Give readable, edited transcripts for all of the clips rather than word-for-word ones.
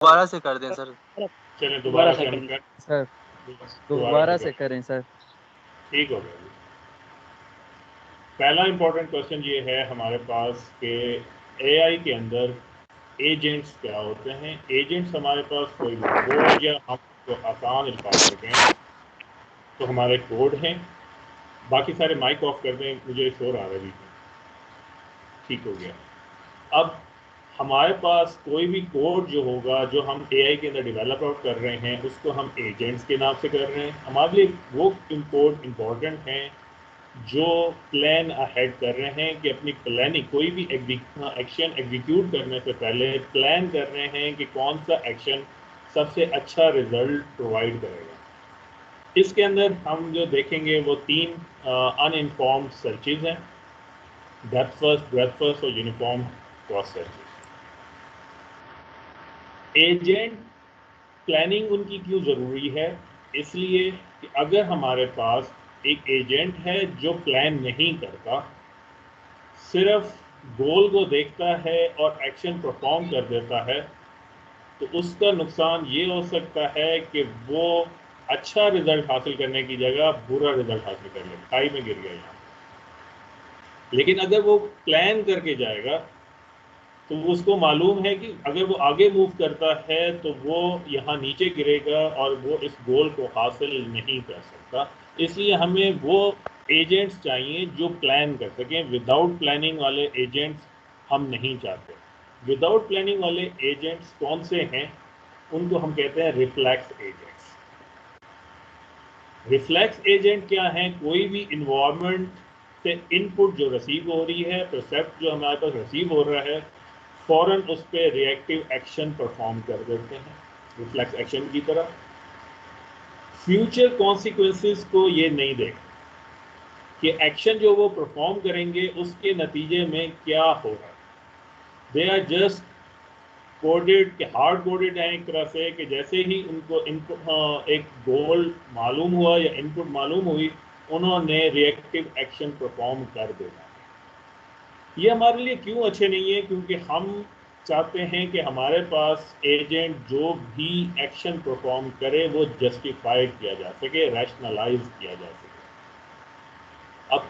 दोबारा से कर दें सर। चलें दोबारा से हम कर सर, दोबारा से करें सर। ठीक हो गया। पहला इंपॉर्टेंट क्वेश्चन ये है हमारे पास कि एआई के अंदर एजेंट्स क्या होते हैं। एजेंट्स हमारे पास कोई कोड या हम तो आसान अल्फाज में कहें तो हमारे कोड हैं। बाकी सारे माइक ऑफ कर दें, मुझे शोर आ रही है। ठीक हो गया। अब हमारे पास कोई भी कोड जो होगा जो हम एआई के अंदर डेवलप आउट कर रहे हैं उसको हम एजेंट्स के नाम से कर रहे हैं। हमारे लिए वो कोड इम्पोर्टेंट हैं जो प्लान अहेड कर रहे हैं कि अपनी प्लानिंग कोई भी एक्शन एग्जीक्यूट करने से पहले प्लान कर रहे हैं कि कौन सा एक्शन सबसे अच्छा रिजल्ट प्रोवाइड करेगा। इसके अंदर हम जो देखेंगे वो 3 अनइन्फॉर्म्ड सर्चेज हैं, डेप्थ फर्स्ट, ब्रेथ फर्स्ट और uniform cross searches. Agent planning उनकी क्यों ज़रूरी है? इसलिए कि अगर हमारे पास एक एजेंट है जो प्लान नहीं करता, सिर्फ गोल को देखता है और एक्शन परफॉर्म कर देता है, तो उसका नुकसान ये हो सकता है कि वो अच्छा रिजल्ट हासिल करने की जगह बुरा रिजल्ट हासिल कर ले, खाई में गिर गया यहाँ। लेकिन अगर वो प्लान करके जाएगा तो उसको मालूम है कि अगर वो आगे मूव करता है तो वो यहाँ नीचे गिरेगा और वो इस गोल को हासिल नहीं कर सकता। इसलिए हमें वो एजेंट्स चाहिए जो प्लान कर सकें। विदाउट प्लानिंग वाले एजेंट्स हम नहीं चाहते। विदाउट प्लानिंग वाले एजेंट्स कौन से हैं? उनको हम कहते हैं रिफ्लेक्स एजेंट्स। रिफ्लेक्स एजेंट क्या है? कोई भी इन्वायरमेंट से इनपुट जो रिसीव हो रही है, परसेप्ट जो हमारे पास रिसीव हो रहा है, फौरन उस पर रिएक्टिव एक्शन परफॉर्म कर देते हैं, रिफ्लेक्स एक्शन की तरह। फ्यूचर कॉन्सिक्वेंसेस को ये नहीं देखते कि एक्शन जो वो परफॉर्म करेंगे उसके नतीजे में क्या हो रहा है। दे आर जस्ट कोडेड के हार्ड कोडेड हैं एक तरह से कि जैसे ही उनको इनपुट एक गोल मालूम हुआ या इनपुट मालूम हुई, उन्होंने रिएक्टिव एक्शन परफॉर्म कर देना। ये हमारे लिए क्यों अच्छे नहीं है? क्योंकि हम चाहते हैं कि हमारे पास एजेंट जो भी एक्शन परफॉर्म करे वो जस्टिफाइड किया जा सके, रैशनलाइज किया जा सके। अब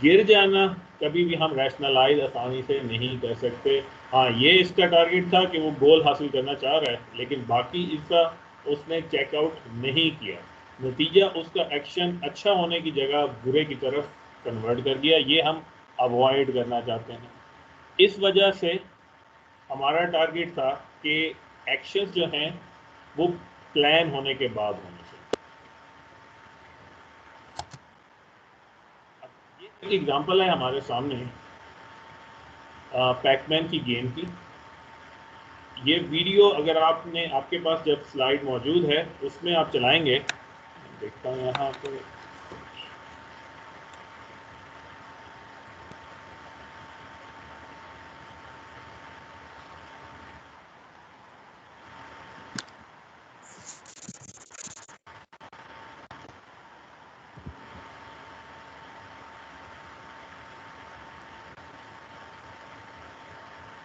गिर जाना कभी भी हम रैशनलाइज आसानी से नहीं कर सकते। हाँ, ये इसका टारगेट था कि वो गोल हासिल करना चाह रहा है, लेकिन बाकी इसका उसने चेकआउट नहीं किया। नतीजा उसका एक्शन अच्छा होने की जगह बुरे की तरफ कन्वर्ट कर दिया। ये हम अवॉइड करना चाहते हैं। इस वजह से हमारा टारगेट था कि एक्शंस जो हैं वो प्लान होने के बाद होने चाहिए। ये एक एग्जांपल है हमारे सामने पैकमैन की गेम की। ये वीडियो अगर आपके पास जब स्लाइड मौजूद है उसमें आप चलाएंगे, देखता हूँ यहाँ पे।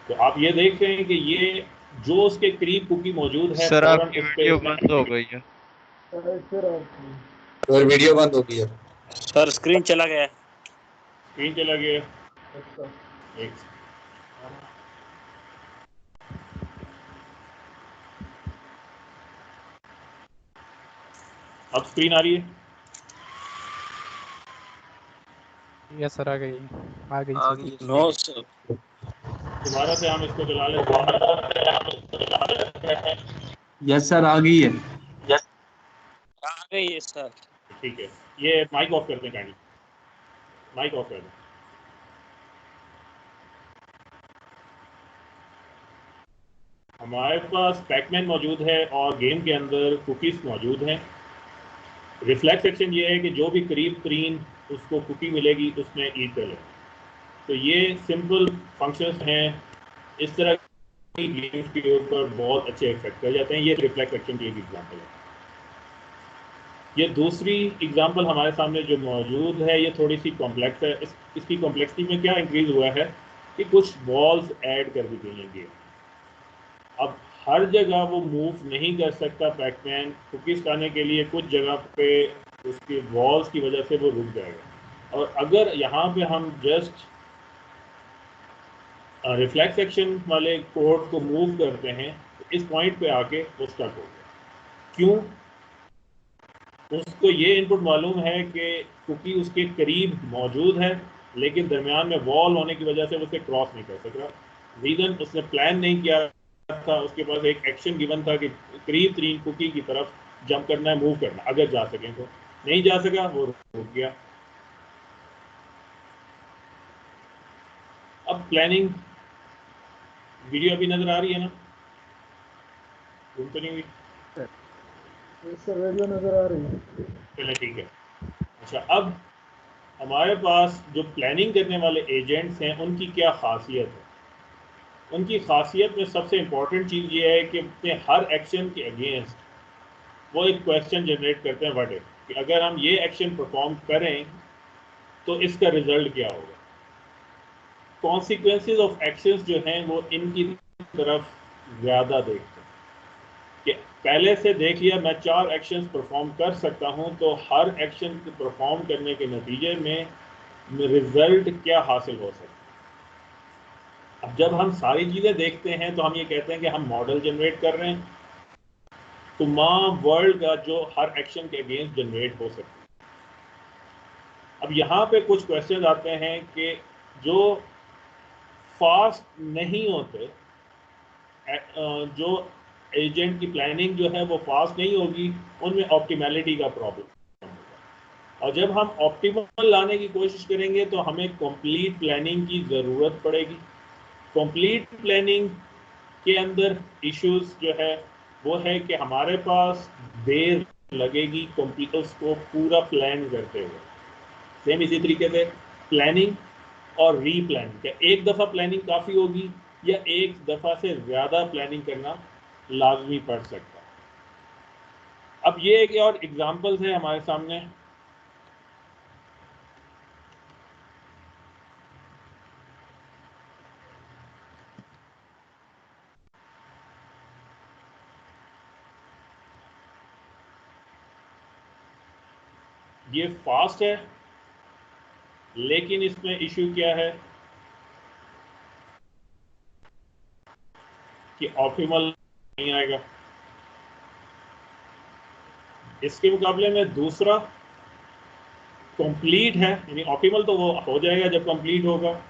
तो आप ये देख रहे हैं कि ये जो उसके करीब कुकी मौजूद है, सर फौरन आपकी उस वीडियो पे बंद हो गई है। सर वीडियो बंद हो गई है सर, स्क्रीन चला गया है। स्क्रीन चला गया। एक अब स्क्रीन आ रही है? यस सर, आ गई सर। No sir. दोबारा से हम इसको चला लेते हैं। यस सर, आ गई है। आ गई है सर। ठीक है, ये माइक ऑफ कर दें, काइंडली माइक ऑफ कर दें। हमारे पास पैकमैन मौजूद है और गेम के अंदर कुकीज़ मौजूद हैं। रिफ्लेक्स एक्शन ये है कि जो भी करीब तरीन उसको कुकी मिलेगी उसमें इक्वल है। तो ये सिंपल फंक्शंस हैं, इस तरह की गेम्स के ऊपर बहुत अच्छे इफेक्ट कर जाते हैं। ये रिफ्लेक्स एक्शन की एक एग्जांपल है। ये दूसरी एग्जांपल हमारे सामने जो मौजूद है ये थोड़ी सी कॉम्प्लेक्स है। इसकी कॉम्प्लेक्सिटी में क्या इंक्रीज हुआ है कि कुछ बॉल्स ऐड कर दी गई हैं गेम। अब हर जगह वो मूव नहीं कर सकता पैकमैन कुकीज़ खाने के लिए, कुछ जगह पे उसकी वॉल्स की वजह से वो रुक जाएगा। और अगर यहाँ पे हम जस्ट रिफ्लेक्स एक्शन वाले कोड को मूव करते हैं तो इस पॉइंट पे आके वो स्टक हो गया। क्यों? उसको ये इनपुट मालूम है कि कुकी उसके करीब मौजूद है, लेकिन दरमियान में वॉल होने की वजह से उसे क्रॉस नहीं कर सक रहा। रीज़न उसने प्लान नहीं किया था, उसके पास एक एक्शन गिवन था कि करीब तरीन कुकी की तरफ जंप करना है, मूव करना, अगर जा सकें तो। नहीं जा सका, वो रुक गया। अब प्लानिंग वीडियो अभी नजर आ रही है ना? तो नहीं हुई? सर वीडियो नजर आ रही है। चले ठीक है। अच्छा, अब हमारे पास जो प्लानिंग करने वाले एजेंट्स हैं उनकी क्या खासियत है? उनकी खासियत में सबसे इम्पॉर्टेंट चीज़ ये है कि अपने हर एक्शन के अगेंस्ट वो एक क्वेश्चन जनरेट करते हैं, व्हाट इफ, कि अगर हम ये एक्शन परफॉर्म करें तो इसका रिजल्ट क्या होगा। कॉन्सिक्वेंसेज ऑफ एक्शंस जो हैं वो इनकी तरफ ज़्यादा देखते हैं कि पहले से देख लिया मैं 4 एक्शंस परफॉर्म कर सकता हूं, तो हर एक्शन को परफॉर्म करने के नतीजे में रिजल्ट क्या हासिल हो सकता है। अब जब हम सारी चीज़ें देखते हैं तो हम ये कहते हैं कि हम मॉडल जनरेट कर रहे हैं तमाम वर्ल्ड का जो हर एक्शन के अगेंस्ट जनरेट हो सकता है। अब यहाँ पे कुछ क्वेश्चन आते हैं कि जो फास्ट नहीं होते, जो एजेंट की प्लानिंग जो है वो फास्ट नहीं होगी, उनमें ऑप्टिमैलिटी का प्रॉब्लम। और जब हम ऑप्टिमल लाने की कोशिश करेंगे तो हमें कंप्लीट प्लानिंग की ज़रूरत पड़ेगी। कंप्लीट प्लानिंग के अंदर इश्यूज जो है वो है कि हमारे पास देर लगेगी कंप्यूटर्स को पूरा प्लान करते हुए। सेम इसी तरीके से प्लानिंग और रीप्लानिंग, क्या एक दफ़ा प्लानिंग काफ़ी होगी या एक दफ़ा से ज़्यादा प्लानिंग करना लाजमी पड़ सकता है। अब ये एक और एग्जांपल्स है हमारे सामने। ये फास्ट है, लेकिन इसमें इशू क्या है कि ऑप्टिमल नहीं आएगा। इसके मुकाबले में दूसरा कंप्लीट है, यानी ऑप्टिमल तो वो हो जाएगा जब कंप्लीट होगा,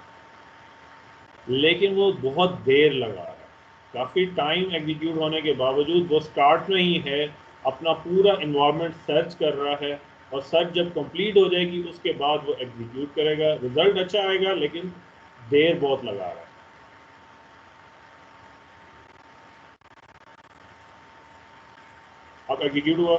लेकिन वो बहुत देर लगा रहा है। काफ़ी टाइम एग्जीक्यूट होने के बावजूद वो स्टार्ट में ही है, अपना पूरा इन्वायरमेंट सर्च कर रहा है, और सर्च जब कंप्लीट हो जाएगी उसके बाद वो एग्जीक्यूट करेगा। रिजल्ट अच्छा आएगा लेकिन देर बहुत लगा रहा है। अब एग्जीक्यूट हुआ,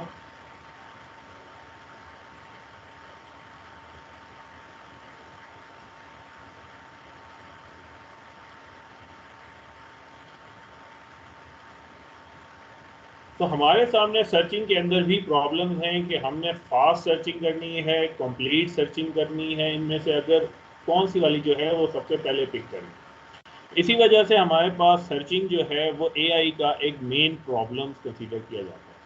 तो हमारे सामने सर्चिंग के अंदर भी प्रॉब्लम है कि हमने फास्ट सर्चिंग करनी है, कंप्लीट सर्चिंग करनी है। इनमें से अगर कौन सी वाली जो है वो सबसे पहले पिक करनी। इसी वजह से हमारे पास सर्चिंग जो है वो एआई का एक मेन प्रॉब्लम कंसीडर किया जाता है।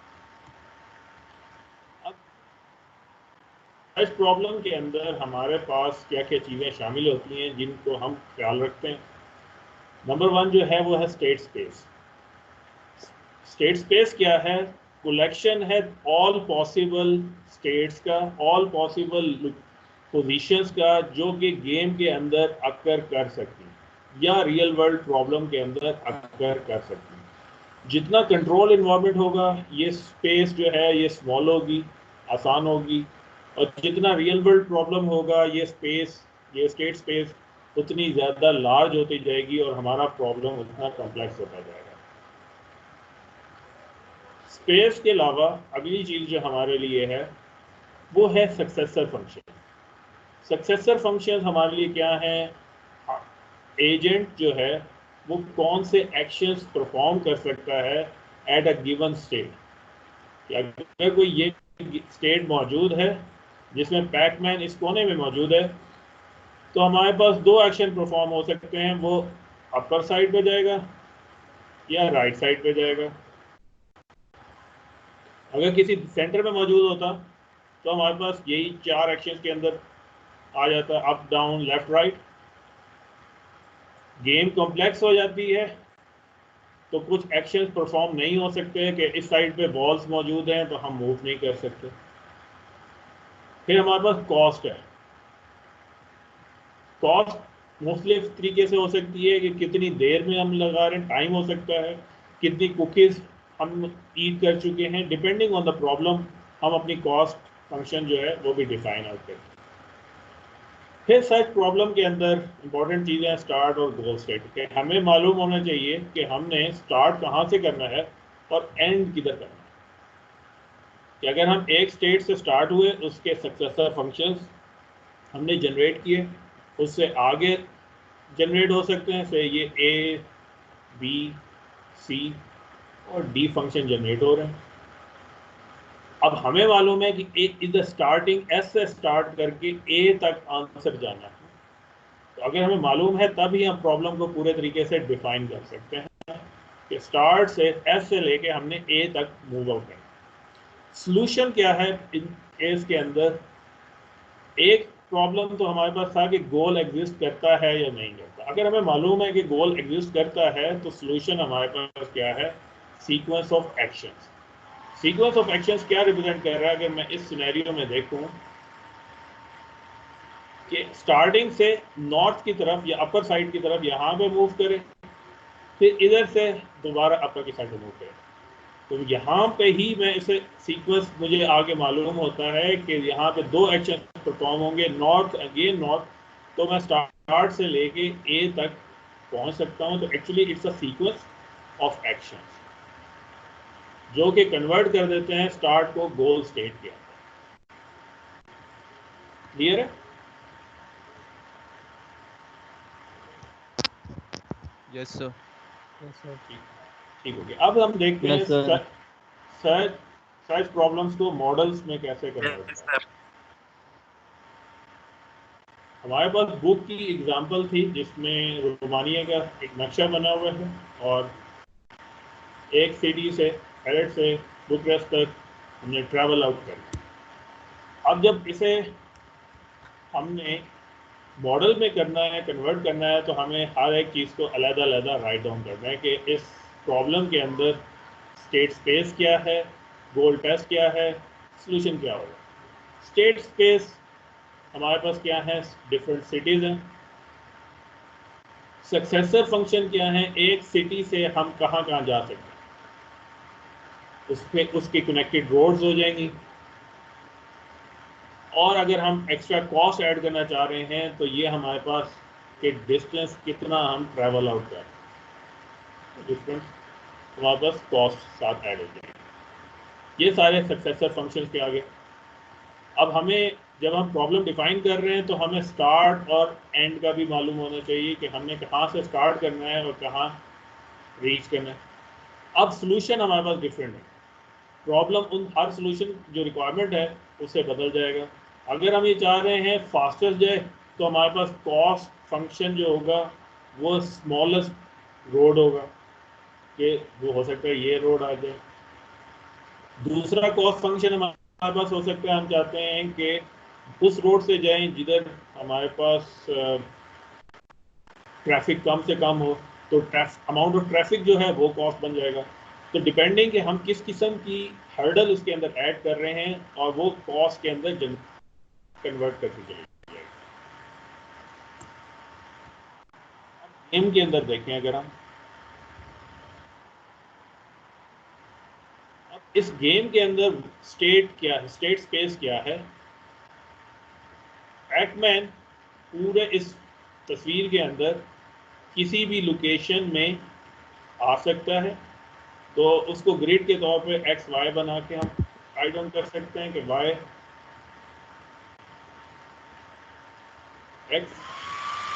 अब इस प्रॉब्लम के अंदर हमारे पास क्या क्या चीज़ें शामिल होती हैं जिनको हम ख्याल रखते हैं। नंबर 1 जो है वो है स्टेट स्पेस। स्टेट स्पेस क्या है? कलेक्शन है ऑल पॉसिबल स्टेट्स का, ऑल पॉसिबल पोजीशंस का, जो कि गेम के अंदर अक्कर कर सकती हैं या रियल वर्ल्ड प्रॉब्लम के अंदर अक्कर कर सकती हैं। जितना कंट्रोल इन्वायरमेंट होगा ये स्पेस जो है ये स्मॉल होगी, आसान होगी, और जितना रियल वर्ल्ड प्रॉब्लम होगा ये स्पेस, ये स्टेट स्पेस उतनी ज़्यादा लार्ज होती जाएगी और हमारा प्रॉब्लम उतना कॉम्प्लेक्स होता जाएगा। स्पेस के अलावा अगली चीज़ जो हमारे लिए है वो है सक्सेसर फंक्शन। सक्सेसर फंक्शन हमारे लिए क्या है? एजेंट जो है वो कौन से एक्शंस परफॉर्म कर सकता है एट अ गिवन स्टेट। अगर कोई ये स्टेट मौजूद है जिसमें पैकमैन इस कोने में मौजूद है, तो हमारे पास 2 एक्शन परफॉर्म हो सकते हैं। वो अपर साइड पे जाएगा या राइट साइड पे जाएगा। अगर किसी सेंटर में मौजूद होता तो हमारे पास यही 4 एक्शंस के अंदर आ जाता, up down left right. Game complex हो जाती है तो कुछ एक्शंस परफॉर्म नहीं हो सकते कि इस साइड पे बॉल्स मौजूद हैं तो हम मूव नहीं कर सकते। फिर हमारे पास कॉस्ट है। कॉस्ट मोस्टली इस तरीके से हो सकती है कि कितनी देर में हम लगा रहे हैं, टाइम हो सकता है, कितनी कुकीज़ हम ईट कर चुके हैं। डिपेंडिंग ऑन द प्रॉब्लम हम अपनी कॉस्ट फंक्शन जो है वो भी डिफाइन आउट करते हैं। फिर सच प्रॉब्लम के अंदर इंपॉर्टेंट चीज़ें हैं स्टार्ट और गोल स्टेट के। हमें मालूम होना चाहिए कि हमने स्टार्ट कहाँ से करना है और एंड किधर करना है। कि अगर हम एक स्टेट से स्टार्ट हुए, उसके सक्सेसर फंक्शंस हमने जनरेट किए, उससे आगे जनरेट हो सकते हैं। से ये ए बी सी और डी फंक्शन जनरेट हो रहे हैं। अब हमें मालूम है कि ए इज द स्टार्टिंग एस से स्टार्ट करके ए तक आंसर जाना है। तो अगर हमें मालूम है तब ही हम प्रॉब्लम को पूरे तरीके से डिफाइन कर सकते हैं कि स्टार्ट से एस से लेके हमने ए तक मूव आउट करना। सॉल्यूशन क्या है इन केस के अंदर? एक प्रॉब्लम तो हमारे पास था कि गोल एग्जिस्ट करता है या नहीं करता। अगर हमें मालूम है कि गोल एग्जिस्ट करता है तो सॉल्यूशन हमारे पास क्या है? Sequence of actions. Sequence of actions क्या रिप्रेजेंट कर रहा है? अगर मैं इस सिनेरियो में देखूं कि स्टार्टिंग से नॉर्थ की तरफ या अपर साइड की तरफ यहाँ पे मूव करें, फिर इधर से दोबारा अपर की साइड पे मूव करें, तो यहाँ पे ही मैं इसे सीक्वेंस मुझे आगे मालूम होता है कि यहाँ पे 2 एक्शन परफॉर्म होंगे, नॉर्थ अगेन नॉर्थ। तो मैं स्टार्ट से लेके ए तक पहुँच सकता हूँ। तो actually it's a sequence of action जो कि कन्वर्ट कर देते हैं स्टार्ट को गोल स्टेट के अंदर। क्लियर है? Yes sir. ठीक हो गया। अब हम देखते हैं यस सर। सर्च प्रॉब्लम्स को मॉडल्स में कैसे कन्वर्ट करें। हमारे पास बुक की एग्जांपल थी जिसमें रोमानिया का एक नक्शा बना हुआ है और एक सिटी से एलेट से बुकरेस्ट तक हमने ट्रैवल आउट करना। अब जब इसे हमने मॉडल में करना है, कन्वर्ट करना है, तो हमें हर एक चीज़ को अलग-अलग राइट डाउन करना है कि इस प्रॉब्लम के अंदर स्टेट स्पेस क्या है, गोल टेस्ट क्या है, सॉल्यूशन क्या होगा। स्टेट स्पेस हमारे पास क्या है? डिफरेंट सिटीज़ हैं। सक्सेसर फंक्शन क्या है? एक सिटी से हम कहाँ कहाँ जा सकते हैं, उसमें उसकी कनेक्टेड रोड्स हो जाएंगी। और अगर हम एक्स्ट्रा कॉस्ट ऐड करना चाह रहे हैं तो ये हमारे पास कि डिस्टेंस कितना हम ट्रैवल आउट कर रहे हैं, डिफरेंस हमारे पास कॉस्ट साथ ऐड हो जाएंगे। ये सारे सक्सेसर फंक्शंस के आगे। अब हमें जब हम प्रॉब्लम डिफाइन कर रहे हैं तो हमें स्टार्ट और एंड का भी मालूम होना चाहिए कि हमने कहाँ से स्टार्ट करना है और कहाँ रीच करना है। अब सॉल्यूशन हमारे पास डिफरेंट है। प्रॉब्लम उन हर सॉल्यूशन जो रिक्वायरमेंट है उससे बदल जाएगा। अगर हम ये चाह रहे हैं फास्टेस्ट जाए तो हमारे पास कॉस्ट फंक्शन जो होगा वो स्मॉलेस्ट रोड होगा कि वो हो सकता है ये रोड आ जाए। दूसरा कॉस्ट फंक्शन हमारे पास हो सकता है हम चाहते हैं कि उस रोड से जाएं जिधर हमारे पास ट्रैफिक कम से कम हो, तो अमाउंट ऑफ ट्रैफिक जो है वो कॉस्ट बन जाएगा। तो डिपेंडिंग कि हम किस किस्म की हर्डल उसके अंदर ऐड कर रहे हैं और वो कॉस्ट के अंदर कन्वर्ट करके चले जाएगा। गेम के अंदर देखें अगर हम, अब इस गेम के अंदर स्टेट क्या है, स्टेट स्पेस क्या है? पैकमैन पूरे इस तस्वीर के अंदर किसी भी लोकेशन में आ सकता है। तो उसको ग्रिड के तौर पे एक्स वाई बना के हम राइट डाउन कर सकते हैं कि वाई एक्स,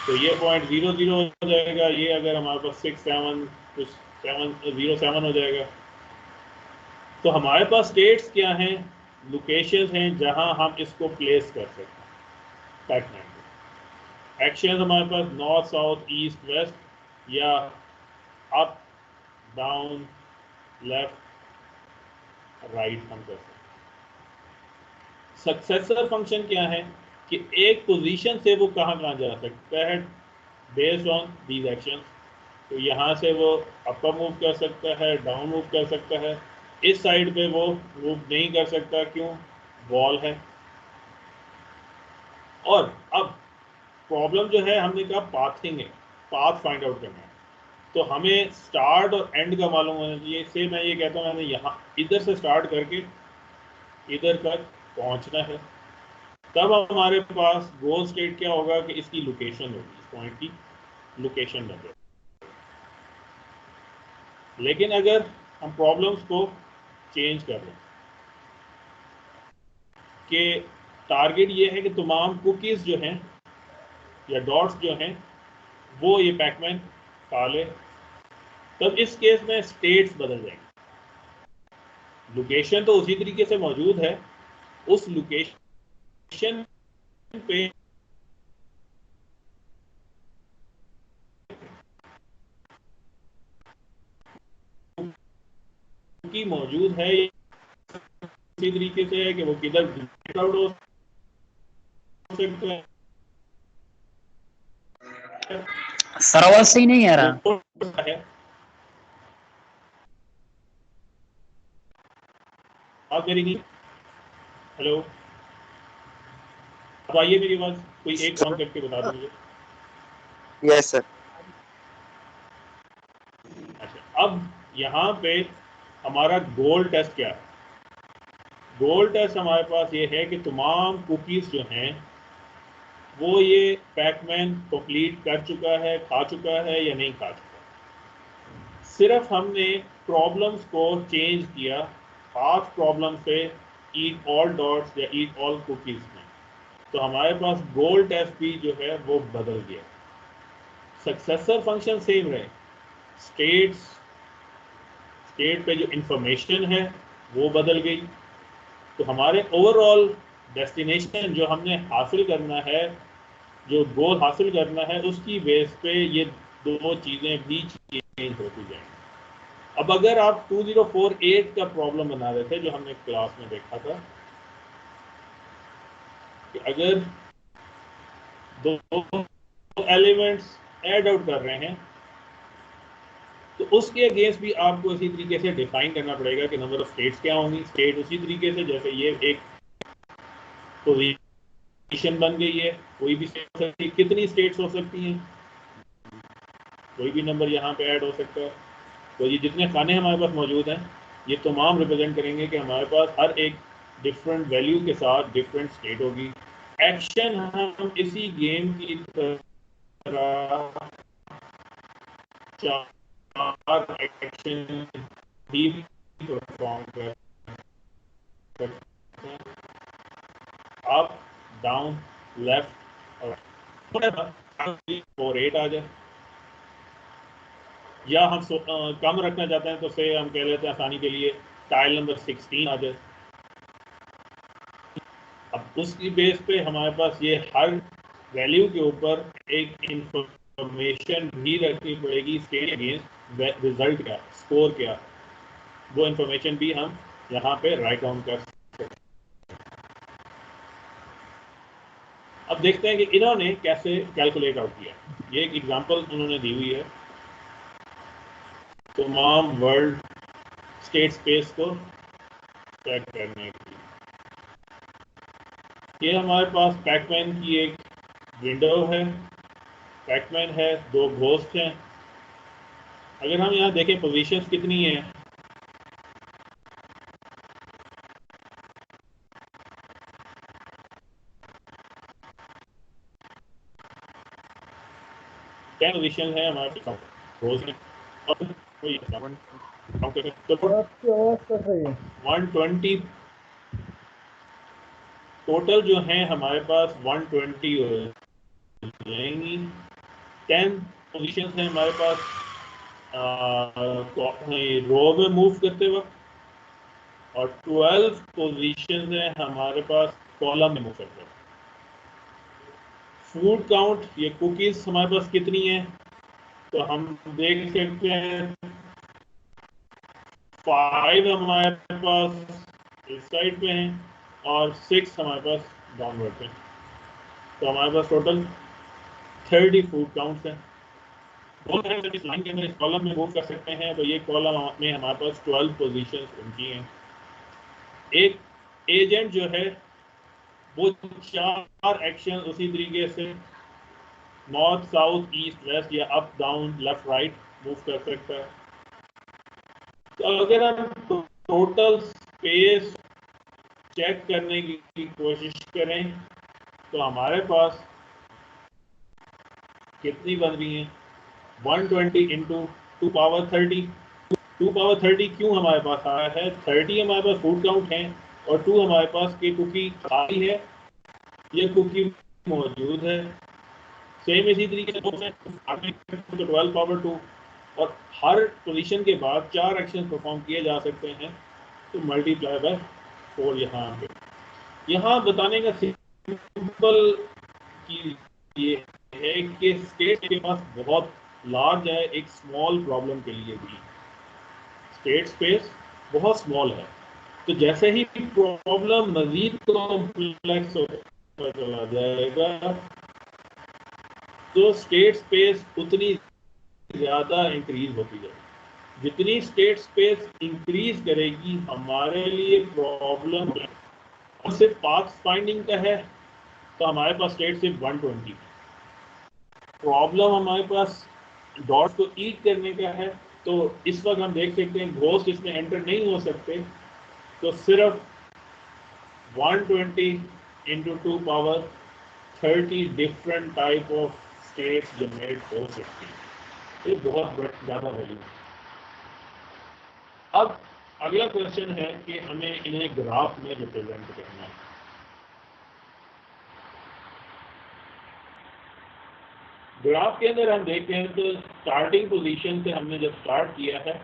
तो ये पॉइंट 0 0 हो जाएगा। ये अगर हमारे पास 6 7 कुछ 7 0 7 हो जाएगा। तो हमारे पास स्टेट्स क्या हैं, लोकेशंस हैं जहां हम इसको प्लेस कर सकते हैं। एक्शन हमारे पास नॉर्थ साउथ ईस्ट वेस्ट या अप डाउन, लेफ्ट, राइट हम कर सकते हैं। सक्सेसर फंक्शन क्या है कि एक पोजीशन से वो कहाँ जा सकता है बेस्ड ऑन दीज एक्शन। तो यहाँ से वो अपर मूव कर सकता है, डाउन मूव कर सकता है, इस साइड पे वो मूव नहीं कर सकता, क्यों? वॉल है। और अब प्रॉब्लम जो है, हमने कहा पाथिंग है, पाथ फाइंड आउट करना है। तो हमें स्टार्ट और एंड का मालूम होना चाहिए। से मैं ये कहता हूँ, हमें यहाँ इधर से स्टार्ट करके इधर तक पहुँचना है। तब हमारे पास गोल स्टेट क्या होगा कि इसकी लोकेशन होगी, इस पॉइंट की लोकेशन बन जाएगी। लेकिन अगर हम प्रॉब्लम्स को चेंज कर लें कि टारगेट ये है कि तमाम कुकीज़ जो हैं या डॉट्स जो हैं वो ये पैकमैन खा ले, तब इस केस में स्टेट्स बदल जाएंगी। लोकेशन तो उसी तरीके से मौजूद है, उस लोकेशन पे कुकी मौजूद है, इसी तरीके से है कि वो किधर आउट हो सकता है। सर आवाज सही नहीं आ रहा। है आप मेरी नहीं, हेलो, अब आइए मेरी आवाज, कोई एक काम करके बता दो मुझे। Yes sir. अच्छा, अब यहाँ पे हमारा गोल टेस्ट क्या है? गोल टेस्ट हमारे पास ये है कि तमाम कुकीज़ जो हैं वो ये पैकमैन कंप्लीट कर चुका है, खा चुका है या नहीं खा चुका। सिर्फ हमने प्रॉब्लम्स को चेंज किया, हाफ प्रॉब्लम से ईट ऑल डॉट्स या ईट ऑल कुकीज़ में, तो हमारे पास गोल टेस्ट भी जो है वो बदल गया। सक्सेसर फंक्शन सेम रहे, स्टेट पे जो इंफॉर्मेशन है वो बदल गई। तो हमारे ओवरऑल डेस्टिनेशन जो हमने हासिल करना है, जो गोल हासिल करना है, उसकी बेस पे ये दो चीज़ें भी चेंज होती जाएंगी। अब अगर आप 2048 का प्रॉब्लम बना रहे थे जो हमने क्लास में देखा था कि अगर दो एलिमेंट्स ऐड आउट कर रहे हैं तो उसके अगेंस्ट भी आपको इसी तरीके से डिफाइन करना पड़ेगा कि नंबर ऑफ स्टेट्स क्या होंगी। स्टेट उसी तरीके से जैसे ये एक पोजीशन बन गई है, कोई भी स्टेट हो सकती है। कितनी स्टेट्स हो सकती हैं? कोई भी नंबर यहाँ पे ऐड हो सकता है। तो ये जितने खाने हमारे पास मौजूद हैं ये तमाम रिप्रेजेंट करेंगे कि हमारे पास हर एक डिफरेंट वैल्यू के साथ डिफरेंट स्टेट होगी। एक्शन हम इसी गेम की तरह चार एक्शन भी परफॉर्म कर सकते हैं, अप, डाउन, लेफ्ट और 4 8 आ जाए, या हम कम रखना चाहते हैं तो से हम कह लेते हैं आसानी के लिए टाइल नंबर 16 आ जाए। अब उसकी बेस पे हमारे पास ये हर वैल्यू के ऊपर एक इंफॉर्मेशन भी रखनी पड़ेगी, स्टेट अगेंस्ट रिजल्ट क्या, स्कोर क्या, वो इंफॉर्मेशन भी हम यहाँ पे राइट डाउन कर सकते हैं। अब देखते हैं कि इन्होंने कैसे कैलकुलेट आउट किया। ये एक एग्जांपल उन्होंने दी हुई है तमाम वर्ल्ड स्टेट स्पेस को चेक करने के लिए। ये हमारे पास पैकमैन की एक विंडो है, पैकमैन है, दो घोस्ट हैं। अगर हम यहाँ देखें पोजीशंस कितनी हैं, क्या पोजीशन है हमारे पास घोस्ट में, और कोई तो आपकी आवाज कट रही है। 120 टोटल जो है हमारे पास 120 हो जाएंगी। 10 पोजीशंस हैं हमारे पास रो में मूव करते वक्त, और 12 पोजीशंस हैं हमारे पास कॉलम में मूव करते वक्त। फूड काउंट, ये कुकीज़ हमारे पास कितनी है, तो हम देख सकते हैं 5 हमारे पास इस साइड पे हैं और 6 हमारे पास डाउनवर्ड पे। तो हमारे पास टोटल 30 फूड काउंट्स हैं। बहुत है इस लाइन के अंदर, इस कॉलम में मूव कर सकते हैं। तो ये कॉलम में हमारे पास 12 पोजीशंस उनकी हैं। एक एजेंट जो है वो 4 एक्शन उसी तरीके से नॉर्थ साउथ ईस्ट वेस्ट या up down left right move कर सकता है। तो अगर हम टोटल स्पेस चेक करने की कोशिश करें तो हमारे पास कितनी बन रही है? 120 इंटू 2 पावर 30। 2 पावर 30 क्यों हमारे पास आया है? 30 हमारे पास फूड काउंट है और 2 हमारे पास की कुकी खाली है, ये कुकी मौजूद है। सेम इसी तरीके से 12 पावर 2 और हर पोजीशन के बाद 4 एक्शन परफॉर्म किए जा सकते हैं। तो मल्टीप्लाई बाय 4 यहाँ बताने का सिंपल चीज ये है कि स्टेट के पास बहुत लार्ज है एक स्मॉल प्रॉब्लम के लिए भी। स्टेट स्पेस बहुत स्मॉल है, तो जैसे ही प्रॉब्लम मजीद कॉम्प्लेक्स होता चला जाएगा तो स्टेट स्पेस उतनी ज्यादा इंक्रीज होती जाएगी। जितनी स्टेट स्पेस इंक्रीज करेगी हमारे लिए प्रॉब्लम सिर्फ पाथ फाइंडिंग का है तो हमारे पास स्टेट सिर्फ 120। प्रॉब्लम हमारे पास डॉट्स को ईट करने का है, तो इस वक्त हम देख सकते हैं घोस्ट इसमें एंटर नहीं हो सकते, तो सिर्फ 120 into 2 power 30 different type of states generate हो सकती है। ये बहुत ज़्यादा वैल्यू है। अब अगला क्वेश्चन है कि हमें इन्हें ग्राफ में रिप्रेजेंट करना है। ग्राफ के अंदर हम देखते हैं तो स्टार्टिंग पोजीशन से हमने जब स्टार्ट किया है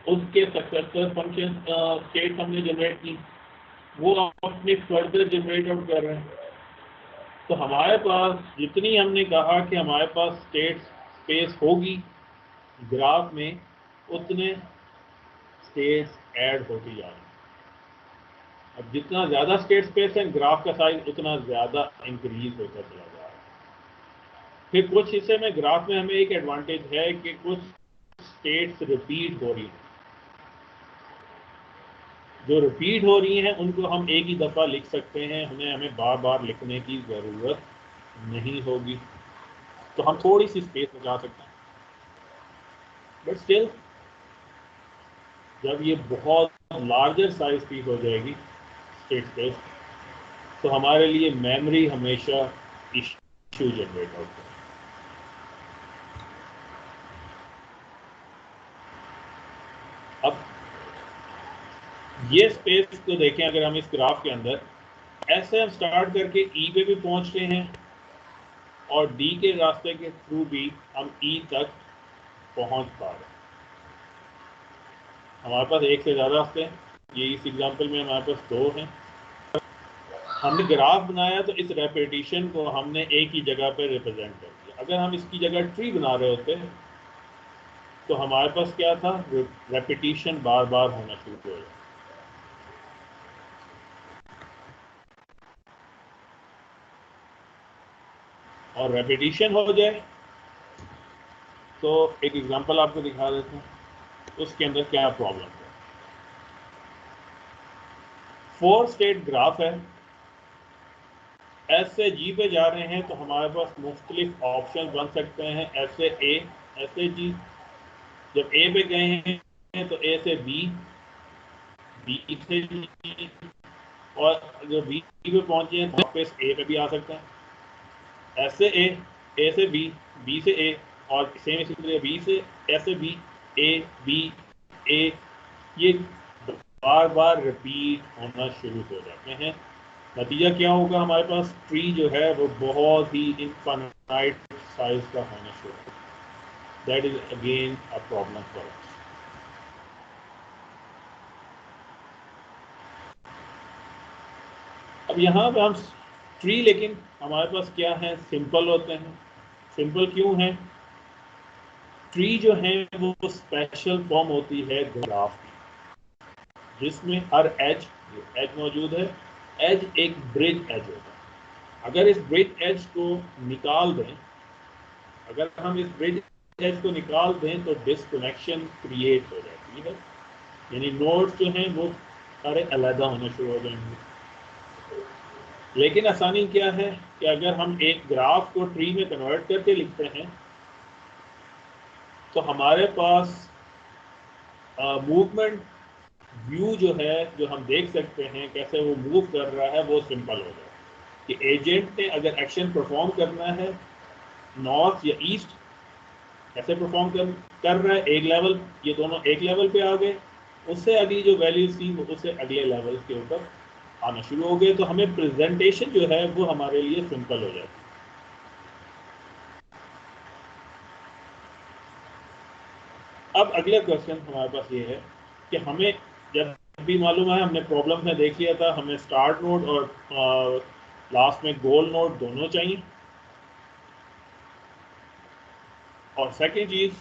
उसके सक्सेसर फंक्शन स्टेट हमने जनरेट की, वो अपने फर्दर जनरेट आउट कर रहे हैं। तो हमारे पास जितनी हमने कहा कि हमारे पास स्टेट स्पेस होगी ग्राफ में, उतने स्टेट्स ऐड होती जा रही हैं। अब जितना ज़्यादा स्टेट स्पेस है ग्राफ का साइज उतना ज़्यादा इंक्रीज होता चला जा रहा है। फिर कुछ हिस्से में ग्राफ में हमें एक एडवांटेज है कि कुछ स्टेट्स रिपीट हो रही हैं। जो रिपीट हो रही हैं उनको हम एक ही दफ़ा लिख सकते हैं, हमें बार बार लिखने की ज़रूरत नहीं होगी, तो हम थोड़ी सी स्पेस बचा सकते हैं। बट स्टिल जब ये बहुत लार्जर साइज की हो जाएगी स्टेट स्पेस, तो हमारे लिए मेमोरी हमेशा इश्यू जनरेट होता है। अब ये स्पेस को देखें, अगर हम इस ग्राफ के अंदर ऐसे हम स्टार्ट करके ई पे भी पहुंचते हैं और डी के रास्ते के थ्रू भी हम ई तक पहुंच पा रहे हैं। हमारे पास एक से ज़्यादा रास्ते हैं, ये इस एग्जांपल में हमारे पास 2 हैं। हमने ग्राफ बनाया तो इस रेपिटेशन को हमने एक ही जगह पे रिप्रेजेंट कर दिया। अगर हम इसकी जगह ट्री बना रहे होते तो हमारे पास क्या था, रेपिटेशन बार बार होना शुरू हो जाए। और रेपिटेशन हो जाए तो एक एग्जांपल आपको दिखा देता हूँ, उसके अंदर क्या प्रॉब्लम है। 4 स्टेट ग्राफ है, एस से जी पे जा रहे हैं तो हमारे पास मुख्तलिफ ऑप्शन बन सकते हैं, एस से ए, एस से जी। जब ए पे गए हैं तो ए से बी, बी से जी, और जब बी पे पहुंचे हैं तो वापस ए पे भी आ सकते हैं। एस से ए से बी, बी से ए, और सेम इसी तरह बी से एस से बी, ए बी ए, ये बार बार रिपीट होना शुरू हो जाते हैं। नतीजा क्या होगा, हमारे पास ट्री जो है वो बहुत ही इनफाइनाइट साइज का होना शुरू होगा। That is again a problem for us. अब यहाँ पे हम ट्री, लेकिन हमारे पास क्या है, सिंपल होते हैं। सिंपल क्यों है? ट्री जो है वो स्पेशल फॉर्म होती है ग्राफ की, जिसमें हर एज मौजूद है। एज एक ब्रिज एज होता है। अगर इस ब्रिज एज को निकाल दें, अगर हम इस ब्रिज एज को निकाल दें तो डिस्कनेक्शन क्रिएट हो जाती है, यानी नोड्स जो हैं वो सारे अलग होने शुरू हो जाएंगे। लेकिन आसानी क्या है कि अगर हम एक ग्राफ को ट्री में कन्वर्ट करके लिखते हैं तो हमारे पास मूवमेंट व्यू जो है, जो हम देख सकते हैं कैसे वो मूव कर रहा है, वो सिंपल हो जाए कि एजेंट ने अगर एक्शन परफॉर्म करना है नॉर्थ या ईस्ट, कैसे परफॉर्म कर रहा है। एक लेवल, ये दोनों एक लेवल पे आ गए, उससे अगली जो वैल्यूज थी उससे अगले लेवल के ऊपर आना शुरू हो गए, तो हमें प्रेजेंटेशन जो है वो हमारे लिए सिंपल हो जाती है। अब अगला क्वेश्चन हमारे पास ये है कि हमें जब भी मालूम है, हमने प्रॉब्लम में देख लिया था, हमें स्टार्ट नोड और लास्ट में गोल नोड दोनों चाहिए। और सेकेंड चीज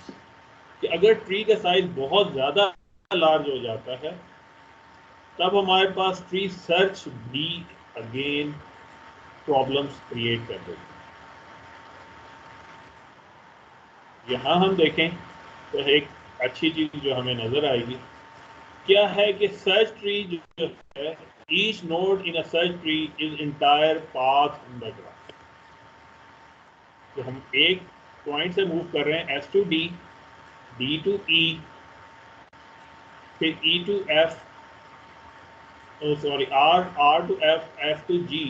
कि अगर ट्री का साइज बहुत ज़्यादा लार्ज हो जाता है तब हमारे पास ट्री सर्च भी अगेन प्रॉब्लम्स क्रिएट कर देती है। यहाँ हम देखें तो एक अच्छी चीज जो हमें नजर आएगी क्या है कि सर्च ट्री जो है, each node in a search tree is entire path in the graph. तो हम एक पॉइंट से मूव कर रहे हैं S to D, D to E, फिर E to F, sorry R to F, F to G,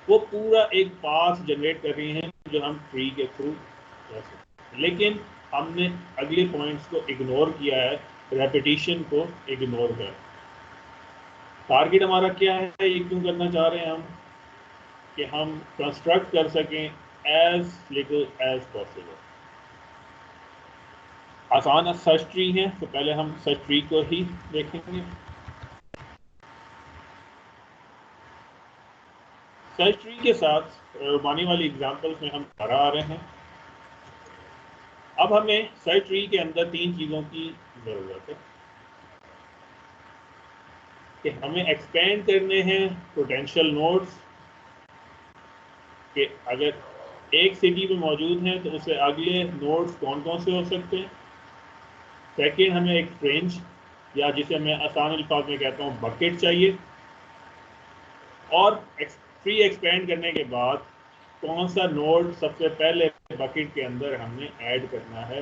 वो पूरा एक पाथ जनरेट कर रही हैं जो हम ट्री के थ्रू। लेकिन हमने अगले पॉइंट्स को इग्नोर किया है, रेपिटेशन को इग्नोर कर। टारगेट हमारा क्या है, ये क्यों करना चाह रहे हैं हम कि हम कंस्ट्रक्ट कर सकें एज लिटिल एज पॉसिबल। आसान सर्च ट्री है, तो पहले हम सर्च ट्री को ही देखेंगे। सर्च ट्री के साथ आने वाली एग्जांपल्स में हम कर आ रहे हैं। अब हमें सर्च ट्री के अंदर तीन चीज़ों की ज़रूरत है कि हमें एक्सपेंड करने हैं पोटेंशियल नोड्स, कि अगर एक सिटी में मौजूद हैं तो उससे अगले नोड्स कौन कौन से हो सकते हैं। सेकेंड, हमें एक फ्रिंज या जिसे मैं आसान अल्फाज में कहता हूँ बकेट चाहिए। और ट्री एक्सपेंड करने के बाद कौन सा नोड सबसे पहले बकेट के अंदर हमने ऐड करना है,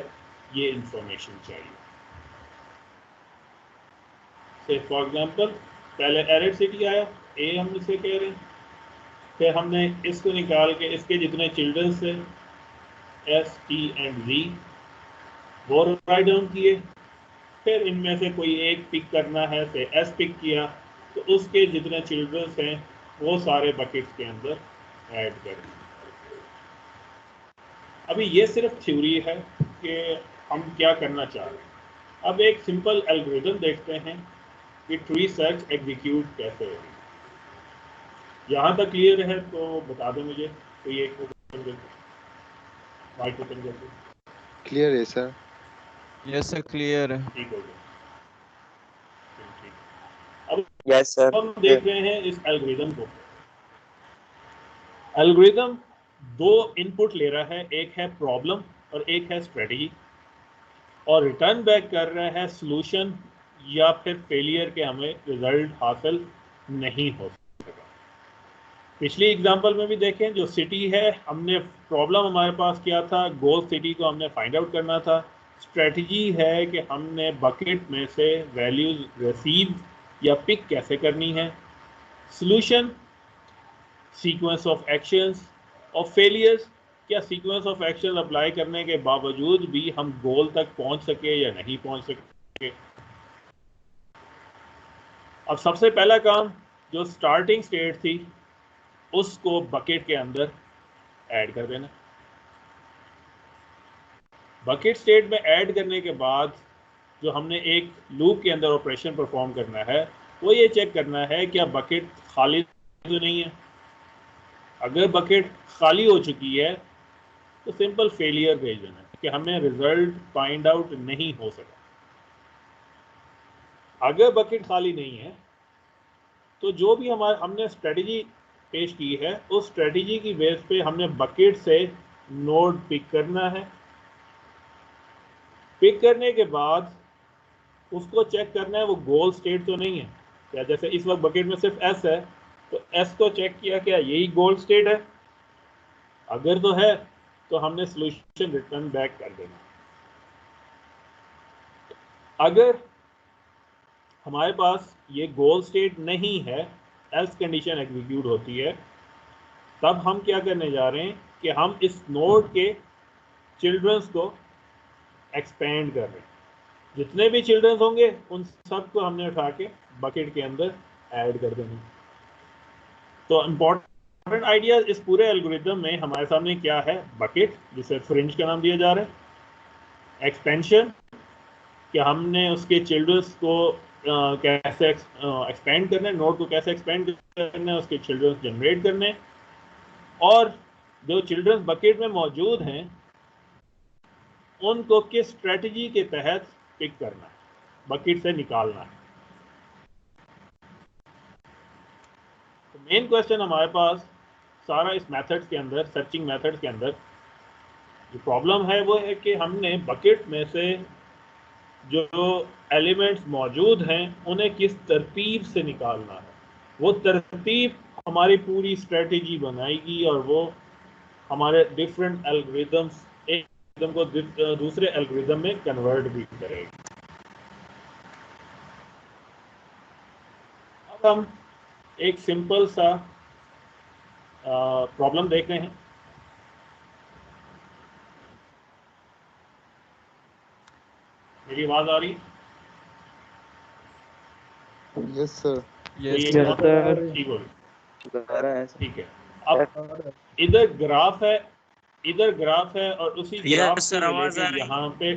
ये इंफॉर्मेशन चाहिए। से फॉर एग्जांपल पहले एरेड सिटी आया, ए हम इसे कह रहे हैं, फिर हमने इसको निकाल के इसके जितने चिल्ड्रंस थे S, T एंड Z वो राइट डाउन किए। फिर इनमें से कोई एक पिक करना है, से S पिक किया, तो उसके जितने चिल्ड्रंस हैं वो सारे बकेट्स के अंदर ऐड कर दिए। अभी ये सिर्फ थ्योरी है कि हम क्या करना चाह रहे हैं। अब एक सिंपल एल्गोरिथम देखते हैं कि ट्री सर्च एग्जीक्यूट कैसे होगी। यहाँ तक क्लियर है तो बता दें मुझे, तो ये माइक ओपन करके। क्लियर है सर। यस सर, क्लियर है। ठीक हो गया। अब यस सर। हम देख रहे हैं इस एल्गोरिथम को। एल्गोरिथम दो इनपुट ले रहा है, एक है प्रॉब्लम और एक है स्ट्रेटजी, और रिटर्न बैक कर रहा है सॉल्यूशन या फिर फेलियर के हमें रिजल्ट हासिल नहीं हो सकेगा। पिछली एग्जांपल में भी देखें, जो सिटी है, हमने प्रॉब्लम हमारे पास क्या था, गोल सिटी को हमने फाइंड आउट करना था। स्ट्रेटजी है कि हमने बकेट में से वैल्यूज रिसीव या पिक कैसे करनी है। सॉल्यूशन सीक्वेंस ऑफ एक्शंस और फेलियर्स, क्या सीक्वेंस ऑफ एक्शन अप्लाई करने के बावजूद भी हम गोल तक पहुंच सके या नहीं पहुंच सके। अब सबसे पहला काम, जो स्टार्टिंग स्टेट थी उसको बकेट के अंदर ऐड कर देना। बकेट स्टेट में ऐड करने के बाद जो हमने एक लूप के अंदर ऑपरेशन परफॉर्म करना है वो ये चेक करना है क्या बकेट खाली तो नहीं है। अगर बकेट खाली हो चुकी है तो सिंपल फेलियर भेज देना है। कि हमें रिजल्ट फाइंड आउट नहीं हो सका। अगर बकेट खाली नहीं है तो जो भी हमने स्ट्रेटजी पेश की है उस स्ट्रेटजी की बेस पे हमने बकेट से नोड पिक करना है। पिक करने के बाद उसको चेक करना है वो गोल स्टेट तो नहीं है क्या। जैसे इस वक्त बकेट में सिर्फ एस है तो एस को चेक किया क्या यही गोल स्टेट है। अगर तो है तो हमने सॉल्यूशन रिटर्न बैक कर देना। अगर हमारे पास ये गोल स्टेट नहीं है, एल्स कंडीशन एग्जीक्यूट होती है, तब हम क्या करने जा रहे हैं कि हम इस नोड के चिल्ड्रंस को एक्सपेंड कर रहे हैं। जितने भी चिल्ड्रंस होंगे उन सबको हमने उठा के बकेट के अंदर ऐड कर देना। तो इम्पोर्टेंट आइडिया इस पूरे एल्गोरिथम में हमारे सामने क्या है, बकेट जिसे फ्रिंज का नाम दिया जा रहा है, एक्सपेंशन कि हमने उसके चिल्ड्रंस को कैसे एक्सपेंड करना है, नोड को कैसे एक्सपेंड करना है, उसके चिल्ड्रंस जनरेट करने, और जो चिल्ड्रंस बकेट में मौजूद हैं उनको किस स्ट्रेटजी के तहत पिक करना है, बकेट से निकालना है। तो मेन क्वेश्चन हमारे पास सारा इस मेथड्स के अंदर, सर्चिंग मेथड्स के अंदर जो प्रॉब्लम है वो है कि हमने बकेट में से जो एलिमेंट्स मौजूद हैं उन्हें किस तरतीब से निकालना है। वो तरतीब हमारी पूरी स्ट्रेटजी बनाएगी और वो हमारे डिफरेंट एल्गोरिदम्स एक एल्गोरिदम को दूसरे एल्गोरिदम में कन्वर्ट भी करेगी। अब हम एक सिंपल सा प्रॉब्लम देख रहे हैं। मेरी आवाज आ रही है? Yes sir. यस ये सर। सर। ठीक हो आ रहा है सर। ठीक है। अब इधर ग्राफ है और उसी ग्राफ से रिलेटेड यहाँ पे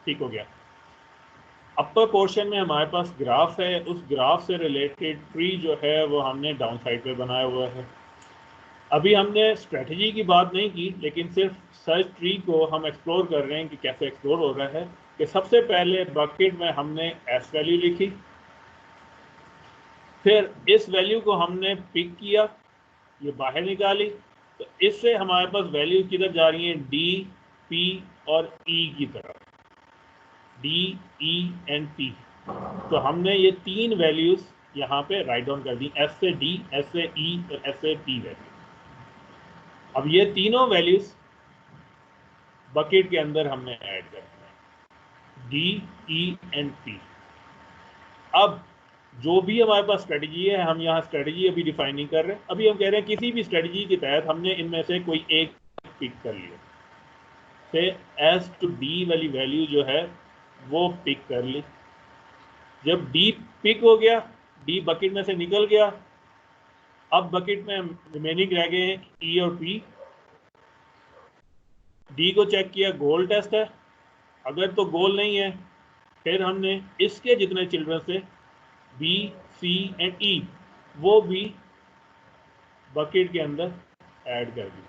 ठीक हो गया। अपर पोर्शन में हमारे पास ग्राफ है, उस ग्राफ से रिलेटेड ट्री जो है वो हमने डाउन साइड पे बनाया हुआ है। अभी हमने स्ट्रेटजी की बात नहीं की, लेकिन सिर्फ सर्च ट्री को हम एक्सप्लोर कर रहे हैं कि कैसे एक्सप्लोर हो रहा है। कि सबसे पहले बकेट में हमने एस वैल्यू लिखी, फिर इस वैल्यू को हमने पिक किया, ये बाहर निकाली, तो इससे हमारे पास वैल्यू किधर जा रही है, डी, पी और ई की तरफ, डी, ई एंड पी। तो हमने ये तीन वैल्यूज यहाँ पे राइट डाउन कर दी, एस से डी, एस से ई और एस से पी वैल्यू। अब ये तीनों वैल्यूज बकेट के अंदर हमने ऐड कर दिया, डी, ई एंड पी। अब जो भी हमारे पास स्ट्रेटजी है, हम यहाँ स्ट्रेटजी अभी डिफाइन नहीं कर रहे, अभी हम कह रहे हैं किसी भी स्ट्रेटजी के तहत हमने इनमें से कोई एक पिक कर लिया। से एस टू डी वाली वैल्यू जो है वो पिक कर ली। जब डी पिक हो गया, डी बकेट में से निकल गया, अब बकेट में रिमेनिंग रह गए हैं ई और पी। डी को चेक किया, गोल टेस्ट है, अगर तो गोल नहीं है फिर हमने इसके जितने चिल्ड्रन से बी, सी एंड ई वो भी बकेट के अंदर ऐड कर दी।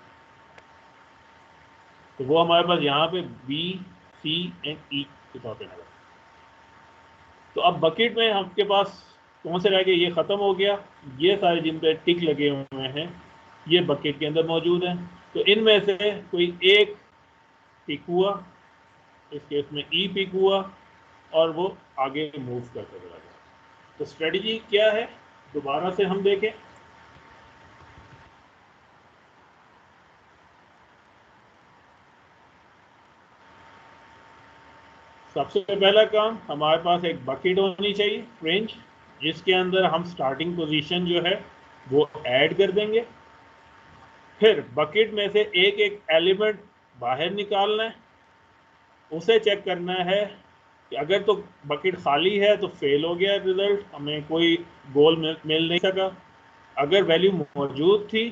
तो वो हमारे पास यहाँ पे बी, सी एंड ई के तौर पे लगा। तो अब बकेट में आपके पास कौन से रह गए, ये ख़त्म हो गया। ये सारे जिन पे टिक लगे हुए हैं ये बकेट के अंदर मौजूद हैं। तो इनमें से कोई एक पिक हुआ, इस केस में ई पिक हुआ और वो आगे मूव करते चला गया। तो स्ट्रेटजी क्या है, दोबारा से हम देखें। सबसे पहला काम, हमारे पास एक बकेट होनी चाहिए फ्रिंज, जिसके अंदर हम स्टार्टिंग पोजीशन जो है वो ऐड कर देंगे। फिर बकेट में से एक एक एलिमेंट बाहर निकालना है, उसे चेक करना है कि अगर तो बकेट खाली है तो फेल हो गया रिजल्ट, हमें कोई गोल मिल नहीं सका। अगर वैल्यू मौजूद थी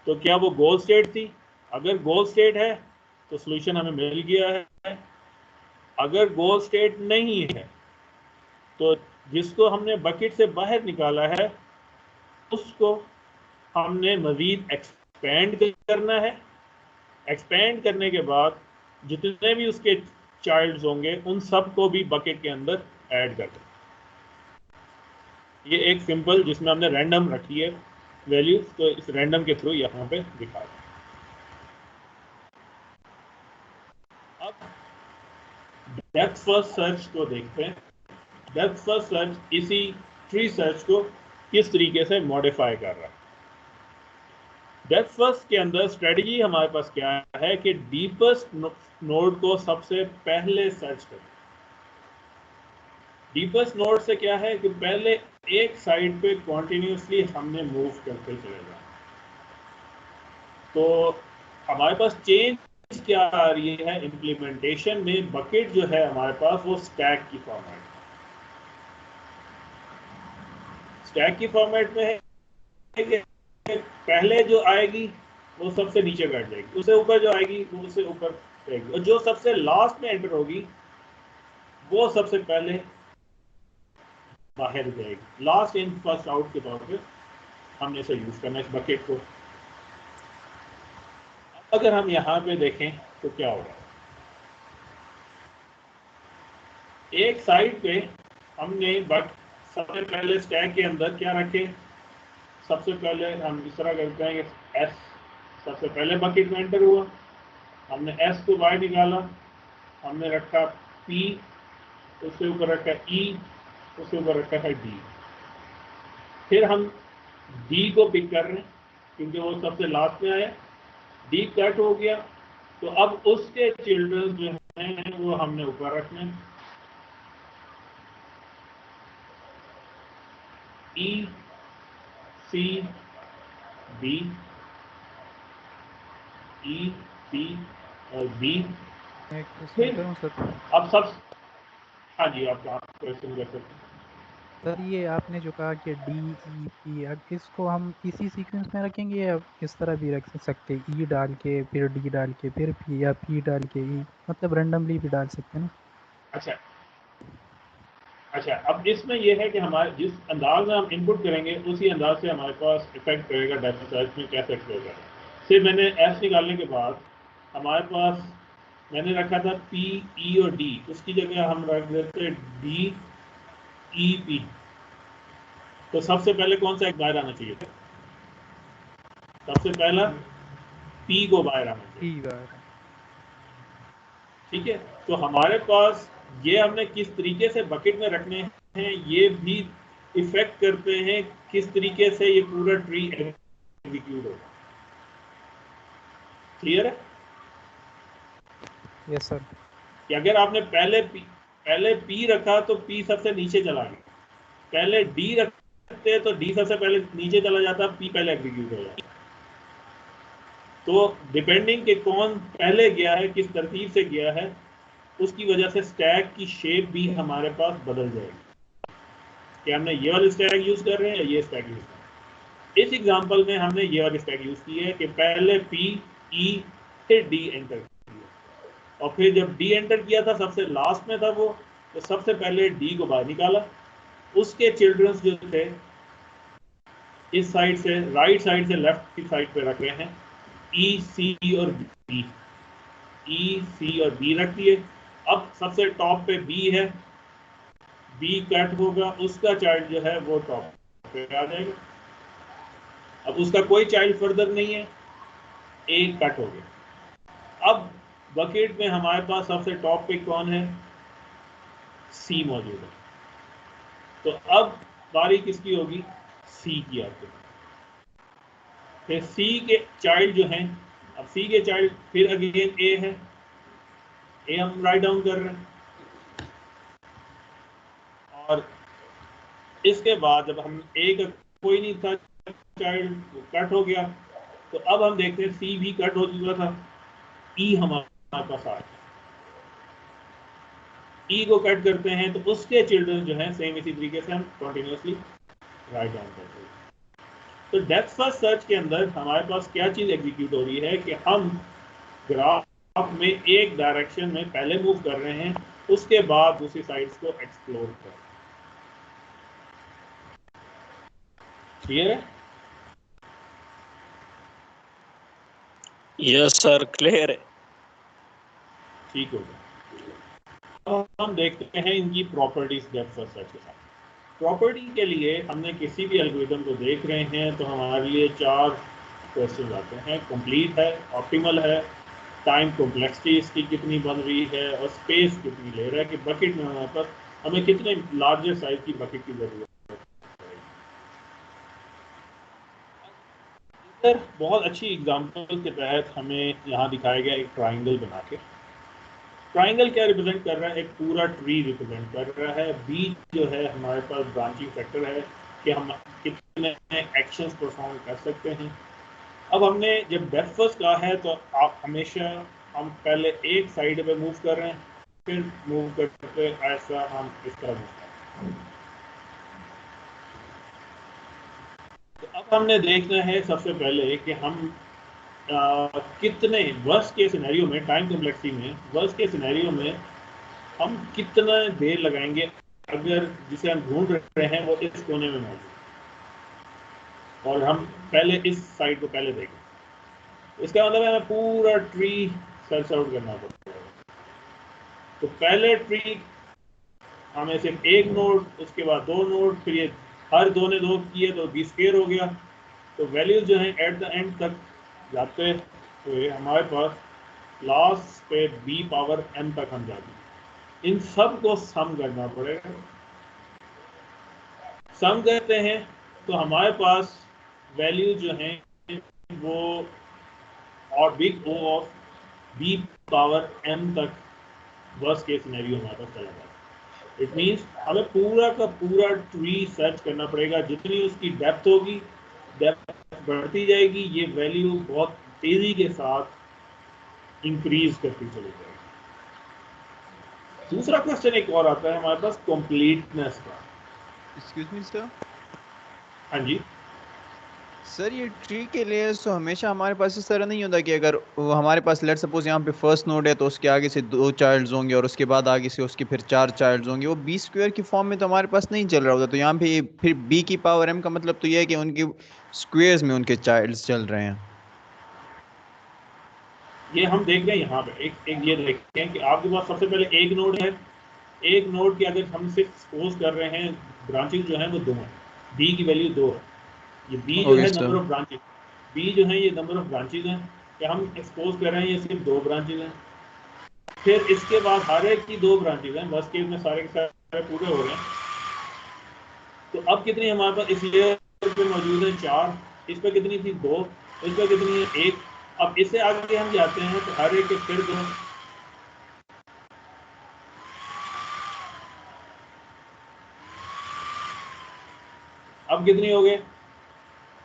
तो क्या वो गोल स्टेट थी, अगर गोल स्टेट है तो सॉल्यूशन हमें मिल गया है। अगर गोल स्टेट नहीं है तो जिसको हमने बकेट से बाहर निकाला है उसको हमने मज़ीद एक्सपेंड करना है एक्सपेंड करने के बाद जितने भी उसके चाइल्ड्स होंगे उन सब को भी बकेट के अंदर ऐड कर दें। ये एक सिंपल जिसमें हमने रैंडम रखी है वैल्यूज, तो इस रैंडम के थ्रू यहाँ पे दिखा दें। अब डेप्थ फर्स्ट सर्च को देखते हैं। डेप्थ फर्स्ट सर्च इसी ट्री सर्च को किस तरीके से मॉडिफाई कर रहा है। डेप्थ फर्स्ट के अंदर स्ट्रेटजी हमारे पास क्या है कि डीपेस्ट नोड को सबसे पहले सर्च करें। डीपेस्ट नोड से क्या है कि पहले एक साइड पे कॉन्टिन्यूसली हमने मूव करते चले जाना। तो हमारे पास चेंज क्या आ रही है इम्प्लीमेंटेशन में, बकेट जो है हमारे पास वो स्टैक की फॉर्मेट, स्टैक की फॉर्मेट में है कि पहले जो आएगी वो सबसे नीचे बैठ जाएगी, उससे ऊपर जो आएगी वो उससे ऊपर जाएगी, और जो सबसे लास्ट में एंटर होगी वो सबसे पहले बाहर जाएगी। लास्ट इन फर्स्ट आउट के तौर पे हमने इसे यूज करना है इस बकेट को। अगर हम यहाँ पे देखें तो क्या होगा, एक साइड पे हमने बट सबसे पहले स्टैक के अंदर क्या रखे, सबसे पहले हम इस तरह करते हैं कि एस सबसे पहले बकेट में एंटर हुआ, हमने एस को बाहर निकाला, हमने रखा पी, उसके ऊपर रखा ई, उसके ऊपर रखा है डी। फिर हम डी को पिक कर रहे हैं क्योंकि वो सबसे लास्ट में आया, डी कट हो गया, तो अब उसके चिल्ड्रन जो हैं वो हमने ऊपर रखने हैं, ई सी बी, ई सी और बी। एक फिर क्वेश्चन करूं सर? अब सब, हाँ जी आप क्वेश्चन कर सकते हैं। सर ये आपने जो कहा कि डी ई पी, अब इसको हम इसी सीक्वेंस में रखेंगे या किस तरह भी रख सकते हैं? ई डाल के फिर डी डाल के फिर पी, या पी डाल के ई, मतलब रैंडमली भी डाल सकते हैं ना? अच्छा अच्छा, अब इसमें यह है कि हमारे जिस अंदाज में हम इनपुट करेंगे उसी अंदाज से हमारे पास इफेक्ट करेगा डेप्थ सर्च में कैसे एक्सप्लोर करें। फिर मैंने एस निकालने के बाद हमारे पास मैंने रखा था पी ई और डी, उसकी जगह हम रख देते डी ई पी। तो सबसे पहले कौन सा एक बाहर आना चाहिए था? सबसे पहला पी को बाहर आना चाहिए, ई बार। ठीक है। तो हमारे पास ये हमने किस तरीके से बकेट में रखने हैं ये भी इफेक्ट करते हैं किस तरीके से ये पूरा ट्री एग्जीक्यूट होगा। क्लियर है यस सर। कि अगर आपने पहले पी रखा तो पी सबसे नीचे चला गया, पहले डी रखते तो डी सबसे पहले नीचे चला जाता, पी पहले एग्जीक्यूट हो जाता। तो डिपेंडिंग कि कौन पहले गया है, किस तरतीब से गया है, उसकी वजह से स्टैक की शेप भी हमारे पास बदल जाएगी कि हमने ये वाली स्टैक यूज कर रहे हैं या ये स्टैक यूज कर रहे हैं। इस एग्जांपल में हमने ये वाली स्टैक यूज की है कि पहले पी ई फिर डी एंटर किया, और फिर जब डी एंटर किया था सबसे लास्ट में था वो, तो सबसे पहले डी को बाहर निकाला, उसके चिल्ड्रंस जो थे इस साइड से राइट साइड से लेफ्ट की साइड पे रख रहे हैं, ई सी और बी, ई सी और बी रख दिए। अब सबसे टॉप पे बी है, बी कट होगा, उसका चाइल्ड जो है वो टॉप पे आ जाएगा। अब उसका कोई चाइल्ड फर्दर नहीं है, ए कट हो गया। अब बकेट में हमारे पास सबसे टॉप पे कौन है? सी मौजूद है। तो अब बारी किसकी होगी? सी की आती है। फिर सी के चाइल्ड जो हैं, अब सी के चाइल्ड फिर अगेन ए है, ए हम राइट डाउन कर रहे हैं। और इसके बाद जब हम ए का कोई नहीं था चाइल्ड, कट हो गया, तो अब हम देखते हैं सी भी कट हो चुका था, ई हमारे पास आ गया। ई को कट करते हैं तो उसके चिल्ड्रन जो हैं सेम इसी तरीके से हम कंटिन्यूसली राइट डाउन करते हैं। तो डेप्थ फर्स्ट सर्च के अंदर हमारे पास क्या चीज एग्जीक्यूट हो रही है कि हम ग्राफ में एक डायरेक्शन में पहले मूव कर रहे हैं, उसके बाद दूसरी साइड्स को एक्सप्लोर कर रहे हैं। क्लियर है? यस सर क्लियर है। ठीक हो गया। अब हम देखते हैं इनकी प्रॉपर्टीज डेप्थ फर्स्ट सर्च के साथ। प्रॉपर्टी के लिए हमने किसी भी एल्गोरिथम को देख रहे हैं तो हमारे लिए 4 क्वेश्चन आते हैं। कंप्लीट है, ऑप्टिमल है, टाइम कॉम्प्लेक्सिटी इसकी कितनी बन रही है, और स्पेस कितनी ले रहा है कि बकेट में हमारे पास हमें कितने लार्जर साइज की बकेट की जरूरत है। सर बहुत अच्छी एग्जांपल के तहत हमें यहाँ दिखाया गया एक ट्राइंगल बना के। ट्राइंगल क्या रिप्रेजेंट कर रहा है? एक पूरा ट्री रिप्रेजेंट कर रहा है। बी जो है हमारे पास ब्रांचिंग फैक्टर है कि हम कितने एक्शंस परफॉर्म कर सकते हैं। अब हमने जब डेप्थ फर्स्ट कहा है तो आप हमेशा हम पहले एक साइड पे मूव कर रहे हैं, फिर मूव करते ऐसा हम इस तरह मूव कर रहे हैं। तो अब हमने देखना है सबसे पहले कि हम कितने वर्स्ट के सिनेरियो में, टाइम कॉम्प्लेक्सिटी में वर्स्ट के सिनेरियो में हम कितना देर लगाएंगे अगर जिसे हम ढूंढ रहे हैं वो इस कोने में मौजूद है। और हम पहले इस साइड को पहले देखें। इसका मतलब है हमें पूरा ट्री सर्च आउट करना पड़ेगा। तो पहले ट्री हमें सिर्फ एक नोड, उसके बाद 2 नोड, फिर ये हर 2 ने 2 किए तो बी स्क्वायर हो गया। तो वैल्यूज जो है एट द एंड तक जाते हुए हमारे पास लास्ट पे बी पावर एन तक हम जाते। इन सब को सम करना पड़ेगा। सम करते हैं तो हमारे पास वैल्यू जो है वो और big O of B power N तक वर्स्ट केस सिनेरियो हमारे पास चला जाता है। इट मीन्स हमें पूरा का पूरा ट्री सर्च करना पड़ेगा। जितनी उसकी डेप्थ होगी, डेप्थ बढ़ती जाएगी, ये वैल्यू बहुत तेजी के साथ इंक्रीज करती चली जाएगी। दूसरा क्वेश्चन एक और आता है हमारे पास कंप्लीटनेस का। Excuse me sir. हाँ जी सर ये ट्री के लिए तो हमेशा हमारे पास इस तरह नहीं होता कि अगर वो हमारे पास लेट सपोज यहाँ पे फर्स्ट नोड है तो उसके आगे से 2 चाइल्ड्स होंगे और उसके बाद आगे से उसके फिर 4 चाइल्ड्स होंगे। वो बी स्क्वायर की फॉर्म में तो हमारे पास नहीं चल रहा होता। तो यहाँ पे फिर बी की पावर एम का मतलब तो ये है कि उनकी स्क्वेयर्स में उनके चाइल्ड्स चल रहे हैं। ये हम देख रहे हैं यहाँ पे एक ये देखते हैं कि आपके पास सबसे पहले एक नोड है। एक नोड की अगर हम सिर्फ सपोज कर रहे हैं ब्रांचिंग जो है वो 2 है, बी की वैल्यू 2 है। ये बी जो ओके है sir. Number of branches, B जो है ये नंबर ऑफ ब्रांचेज हैं कि हम एक्सपोज कर रहे हैं ये सिर्फ 2 ब्रांचेज हैं। फिर इसके बाद हर एक की 2 ब्रांचेज हैं, बस केस में सारे के सारे पूरे हो रहे हैं। तो अब कितनी हमारे पास इस लेयर पे मौजूद है? 4। इस पर कितनी थी? 2। इस पर कितनी है? 1। अब इससे आगे हम जाते हैं तो हर एक के फिर 2। अब कितनी हो गए?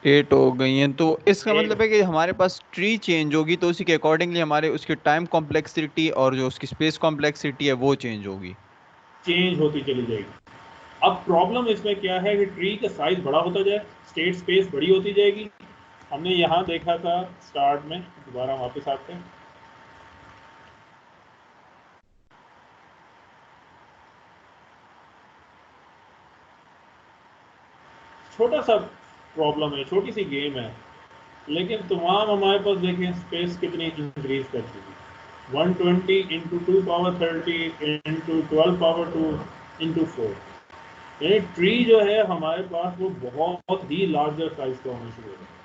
8 हो गई हैं। तो इसका 8। मतलब है कि हमारे पास ट्री चेंज होगी तो उसी के अकॉर्डिंगली हमारे उसकी टाइम कॉम्प्लेक्सिटी और जो उसकी स्पेस कॉम्प्लेक्सिटी है वो चेंज होगी। चेंज होती चली जाएगी। अब प्रॉब्लम इसमें क्या है कि ट्री का साइज बड़ा होता जाए, स्टेट स्पेस बड़ी होती जाएगी। हमने यहाँ देखा था स्टार्ट में, दोबारा वापस आते हैं। छोटा सा प्रॉब्लम है, छोटी सी गेम है, लेकिन तमाम हमारे पास देखें स्पेस कितनी इंक्रीज कर चुकी है। 120 into 2 power 30 into 12 power 2 into 4। ये ट्री जो है हमारे पास वो बहुत ही लार्जर साइज का होना शुरू हो गया।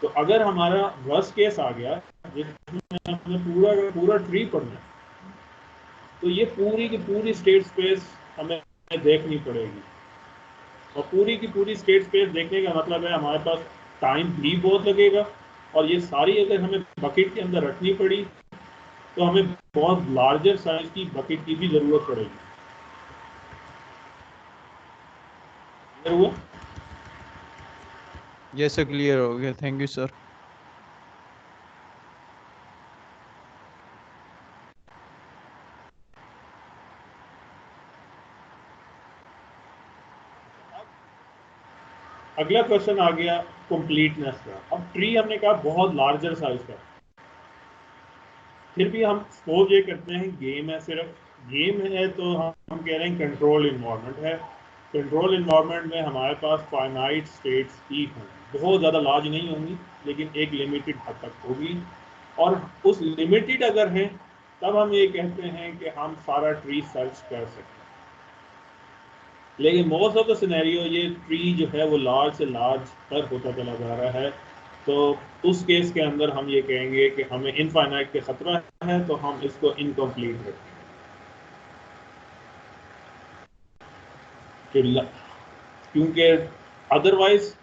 तो अगर हमारा वर्स्ट केस आ गया जिसमें हमने पूरा का पूरा ट्री पढ़ना है, तो ये पूरी की पूरी स्टेट स्पेस हमें देखनी पड़ेगी। और पूरी की पूरी स्टेट स्पेस देखने का मतलब है हमारे पास टाइम भी बहुत लगेगा। और ये सारी अगर हमें बकेट के अंदर रखनी पड़ी तो हमें बहुत लार्जर साइज की बकेट की भी जरूरत पड़ेगी। क्लियर हुआ? यस सर क्लियर हो गया। Thank you sir. अगला क्वेश्चन आ गया कंप्लीटनेस का। अब ट्री हमने कहा बहुत लार्जर साइज का, फिर भी हम सपोज ये करते हैं गेम है, सिर्फ गेम है तो हम कह रहे हैं कंट्रोल इन्वायरमेंट है। कंट्रोल इन्वायरमेंट में हमारे पास फाइनाइट स्टेट्स ही होंगी, बहुत ज़्यादा लार्ज नहीं होंगी लेकिन एक लिमिटेड हद तक होगी। और उस लिमिटेड अगर है तब हम ये कहते हैं कि हम सारा ट्री सर्च कर सकते हैं। लेकिन मोस्ट ऑफ द सिनेरियो ये ट्री जो है वो लार्ज से लार्ज पर होता चला जा रहा है, तो उस केस के अंदर हम ये कहेंगे कि हमें इनफाइनाइट के खतरा है, तो हम इसको इनकम्प्लीट रखेंगे। क्योंकि अदरवाइज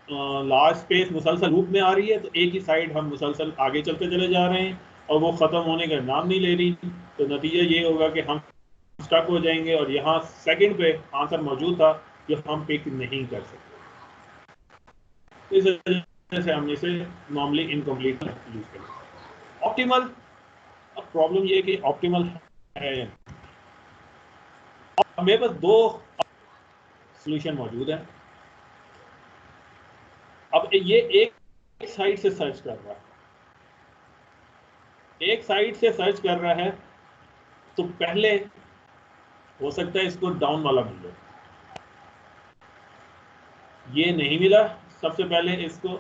लार्ज स्पेस मुसलसल लूप में आ रही है, तो एक ही साइड हम मुसलसल आगे चलते चले जा रहे हैं और वो ख़त्म होने का नाम नहीं ले रही, तो नतीजा ये होगा कि हम स्टक हो जाएंगे और यहाँ सेकंड पे आंसर मौजूद था जो हम पिक नहीं कर सकते। इस वजह से हमने इसे नॉर्मली इनकम्प्लीट यूज करें। ऑप्टिमल, अब प्रॉब्लम ये है कि ऑप्टिमल है या नहीं। अब मेरे पास दो सॉल्यूशन मौजूद है। अब ये एक साइड से सर्च कर रहा है, एक साइड से सर्च कर रहा है, तो पहले हो सकता है इसको डाउन वाला मिल जाए, ये नहीं मिला। सबसे पहले इसको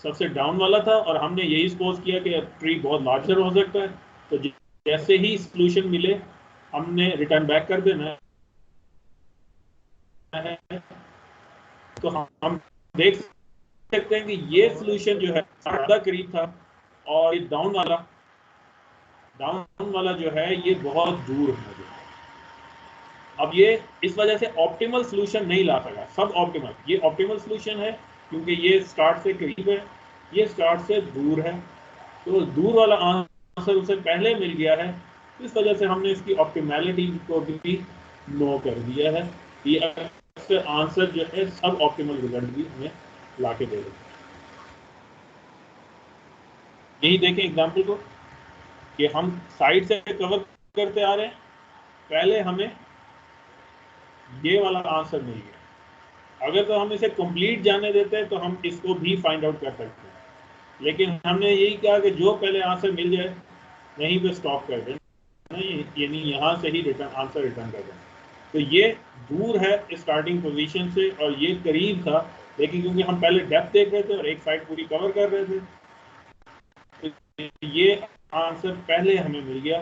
सबसे डाउन वाला था और हमने यही सपोज किया कि ट्री बहुत लार्जर हो सकता है, तो जैसे ही सॉल्यूशन मिले हमने रिटर्न बैक कर देना है। तो हम देख सकते हैं कि ये सॉल्यूशन जो है ज़्यादा करीब था और ये डाउन वाला जो है ये बहुत दूर है। अब ये इस वजह से ऑप्टिमल सॉल्यूशन नहीं ला सका, सब ऑप्टिमल। ये ऑप्टिमल सॉल्यूशन है क्योंकि ये स्टार्ट से करीब है, ये स्टार्ट से दूर है, तो दूर वाला आंसर उसे पहले मिल गया है। इस वजह से हमने इसकी ऑप्टिमैलिटी को भी नो कर दिया है। ये आंसर जो है सब ऑप्टिमल रिजल्ट भी हमें ला के दे देगा। यही देखें एग्जाम्पल को कि हम साइड से कवर करते आ रहे हैं, पहले हमें ये वाला आंसर मिल गया। अगर तो हम इसे कंप्लीट जाने देते हैं तो हम इसको भी फाइंड आउट कर सकते हैं, लेकिन हमने यही कहा कि जो पहले आंसर मिल जाए वहीं पे स्टॉप कर दें, यानी यहाँ से ही आंसर रिटर्न कर दें। तो ये दूर है स्टार्टिंग पोजीशन से और ये करीब था, लेकिन क्योंकि हम पहले डेप्थ देख रहे थे और एक साइड पूरी कवर कर रहे थे, तो ये आंसर पहले हमें मिल गया।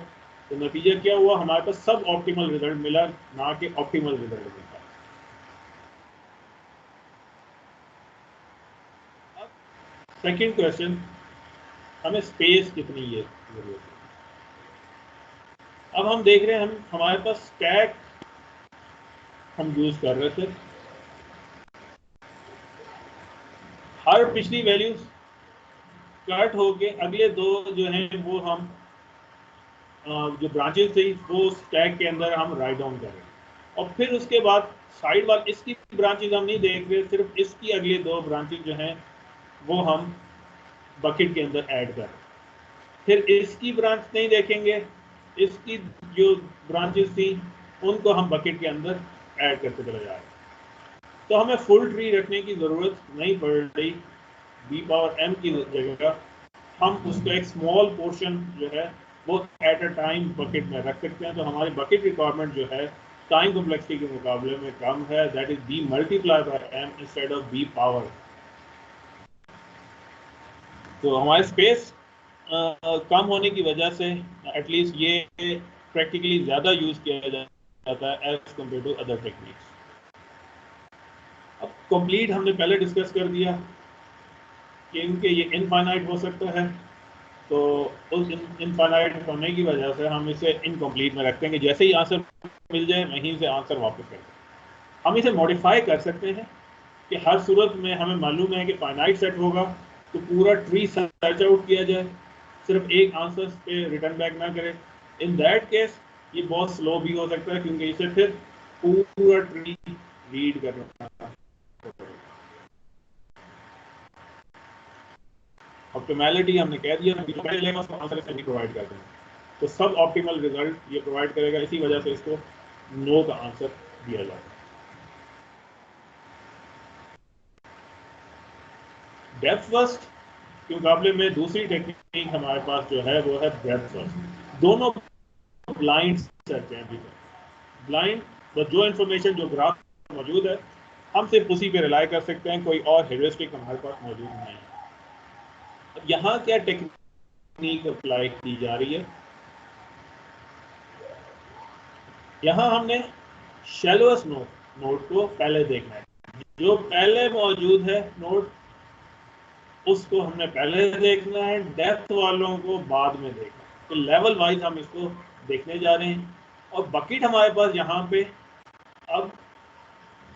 तो नतीजा क्या हुआ, हमारे पास सब ऑप्टिमल रिजल्ट मिला, ना कि ऑप्टिमल रिजल्ट मिला। अब सेकंड क्वेश्चन, हमें स्पेस कितनी है जरूरत है। अब हम देख रहे हैं हमारे पास स्टैक हम यूज कर रहे थे, हर पिछली वैल्यूज कट होके अगले दो जो हैं वो हम जो ब्रांचेस थी वो स्टैक के अंदर हम राइट डाउन कर रहे हैं, और फिर उसके बाद साइड वाले इसकी ब्रांचेस हम नहीं देख रहे, सिर्फ इसकी अगले दो ब्रांचेस जो हैं वो हम बकेट के अंदर ऐड कर रहे हैं। फिर इसकी ब्रांच नहीं देखेंगे, इसकी जो ब्रांचेस थी उनको हम बकेट के अंदर ऐड करते चले जा रहे हैं। तो हमें फुल ट्री रखने की ज़रूरत नहीं पड़ रही, b⁻m की जगह हम उसका एक स्मॉल पोर्शन जो है वो एट अ टाइम बकेट में रख सकते हैं। तो हमारी बकेट रिक्वायरमेंट जो है टाइम कॉम्प्लेक्सिटी के मुकाबले में कम है, that is b multiply by m instead of b power. तो हमारे स्पेस कम होने की वजह से एटलीस्ट ये प्रैक्टिकली ज़्यादा यूज़ किया जाता है as compared to other techniques. अब कंप्लीट हमने पहले डिस्कस कर दिया क्योंकि ये इनफाइनाइट हो सकता है, तो उस इनफाइनाइट होने की वजह से हम इसे इनकम्प्लीट में रखते हैं। जैसे ही आंसर मिल जाए वहीं से आंसर वापस कर दें। हम इसे मॉडिफाई कर सकते हैं कि हर सूरत में हमें मालूम है कि फाइनाइट सेट होगा तो पूरा ट्री सर्च आउट किया जाए, सिर्फ एक आंसर पे रिटर्न बैक ना करें। इन दैट केस ये बहुत स्लो भी हो सकता है क्योंकि इसे फिर पूरा ट्री रीड करना। ऑप्टिमैलिटी हमने कह दिया, आंसर से नहीं प्रोवाइड करते हैं, तो सब ऑप्टिमल रिजल्ट ये प्रोवाइड करेगा। इसी वजह से इसको नो का आंसर दिया जाता है। डेप्थ फर्स्ट के मुकाबले में दूसरी टेक्निक हमारे पास जो है वो है ब्रेड्थ फर्स्ट। दोनों ब्लाइंड सर्च हैं। ब्लाइंड तो जो इंफॉर्मेशन जो ग्राफ मौजूद है हम सिर्फ उसी पे रिलाई कर सकते हैं, कोई और हेरिस्टिक हमारे पास मौजूद नहीं है। अब यहाँ क्या टेक्निक अप्लाई की जा रही है, यहाँ हमने शैलोएस्ट नोड को पहले देखना है, जो पहले मौजूद है नोड उसको हमने पहले देखना है, डेप्थ वालों को बाद में देखना है। तो लेवल वाइज हम इसको देखने जा रहे हैं। और बकेट हमारे पास यहाँ पे अब